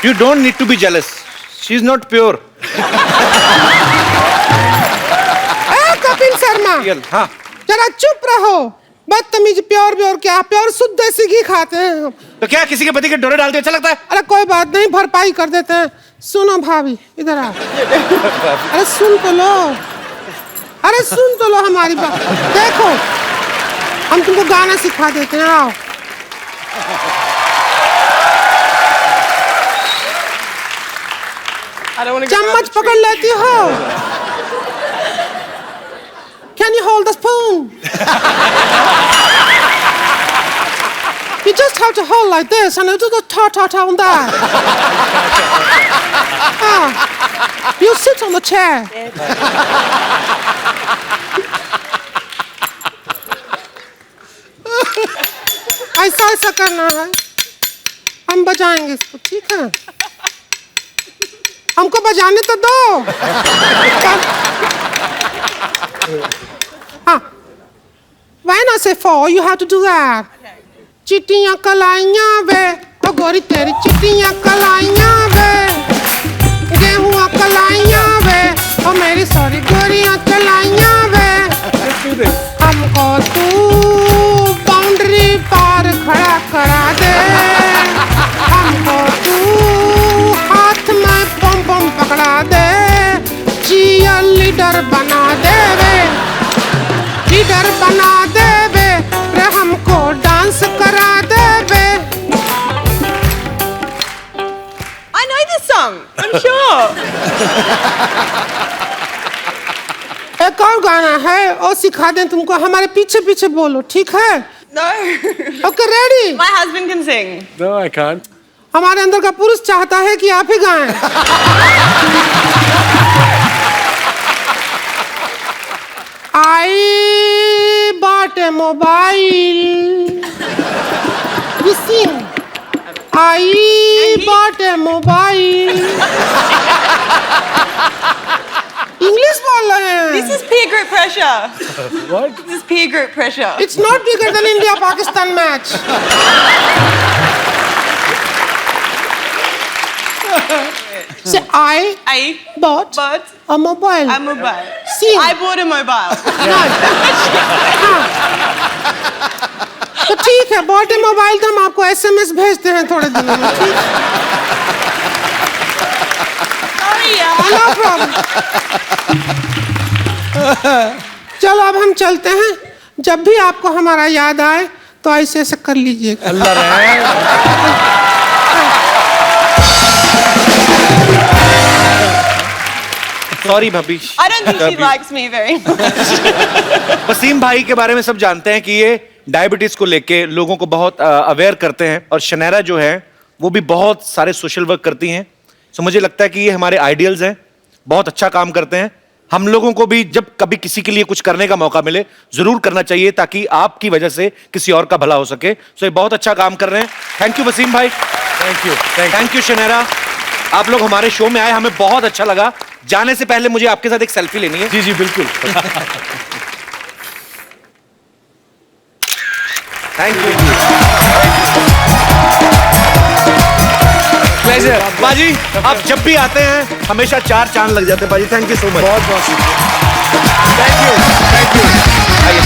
You don't need to be jealous. She is not pure. Kapil Sharma, हाँ जरा चुप रहो। बदतमीज, प्योर प्योर क्या, प्योर शुद्ध देसी घी खाते हैं हम। तो क्या किसी के पति के डोरे डालते अच्छा लगता है? अरे कोई बात नहीं, भरपाई कर देते हैं। सुनो भाभी, इधर आओ। अरे सुन तो लो, अरे सुन तो लो हमारी बात। देखो, हम तुमको गाना सिखा देते हैं, आओ। चम्मच पकड़ लेती हो? Can you hold the spoon? You just have to hold like this and do the ta-ta-ta on that. You sit on the chair. ऐसा करना है, हम बजाएंगे इसको, ठीक है? हमको बजाने तो दो। When I say four, you have to do that. चिट्टियां कलाइयां वे, ओ गोरी तेरी चिट्टियां कलाइयां वे, गेहूं कलाइयां वे, ओ मेरी सॉरी गोरियां कलाइयां वे। हमको तू बाउंड्री पार खड़ा करा दे, हमको तू हाथ में पम पम पकड़ा दे, चियर लीडर बना दे वे, लीडर बना दे वे, रे हमको डांस करा दे वे। I know this song. I'm sure. एक और गाना है, और सिखा दें तुमको, हमारे पीछे पीछे बोलो, ठीक है? No. Okay, ready? My husband can sing. No, I can't. हमारे अंदर का पुरुष चाहता है कि आप ही गाएं। I bought a mobile. You sing. I bought a mobile. English बोल रहे हैं। This is peer group pressure. What? This is peer group pressure. It's not bigger than India-Pakistan match. Say I bought a mobile. A mobile. Sing. I bought a mobile. तो ठीक है, bot mobile तो हम आपको SMS भेजते हैं थोड़े दिनों में, ठीक? Sorry, yaar. No problem. चलो अब हम चलते हैं। जब भी आपको हमारा याद आए तो ऐसे ऐसे कर लीजिएगा। अल्लाह रहे। सॉरी भाभी। I don't think she likes me very much. Wasim भाई के बारे में सब जानते हैं कि ये डायबिटीज को लेके लोगों को बहुत अवेयर करते हैं, और शनैरा जो है वो भी बहुत सारे सोशल वर्क करती हैं। सो मुझे लगता है कि ये हमारे आइडियल्स हैं, बहुत अच्छा काम करते हैं। हम लोगों को भी जब कभी किसी के लिए कुछ करने का मौका मिले जरूर करना चाहिए, ताकि आपकी वजह से किसी और का भला हो सके। सो ये बहुत अच्छा काम कर रहे हैं। थैंक यू वसीम भाई। Thank you Shaniera. आप लोग हमारे शो में आए, हमें बहुत अच्छा लगा। जाने से पहले मुझे आपके साथ एक सेल्फी लेनी है। जी जी बिल्कुल। Thank you. प्लेजर बाजी, आप जब भी आते हैं हमेशा 4 चांद लग जाते हैं बाजी। Thank you so much. बहुत बहुत शुक्रिया। Thank you. आइए।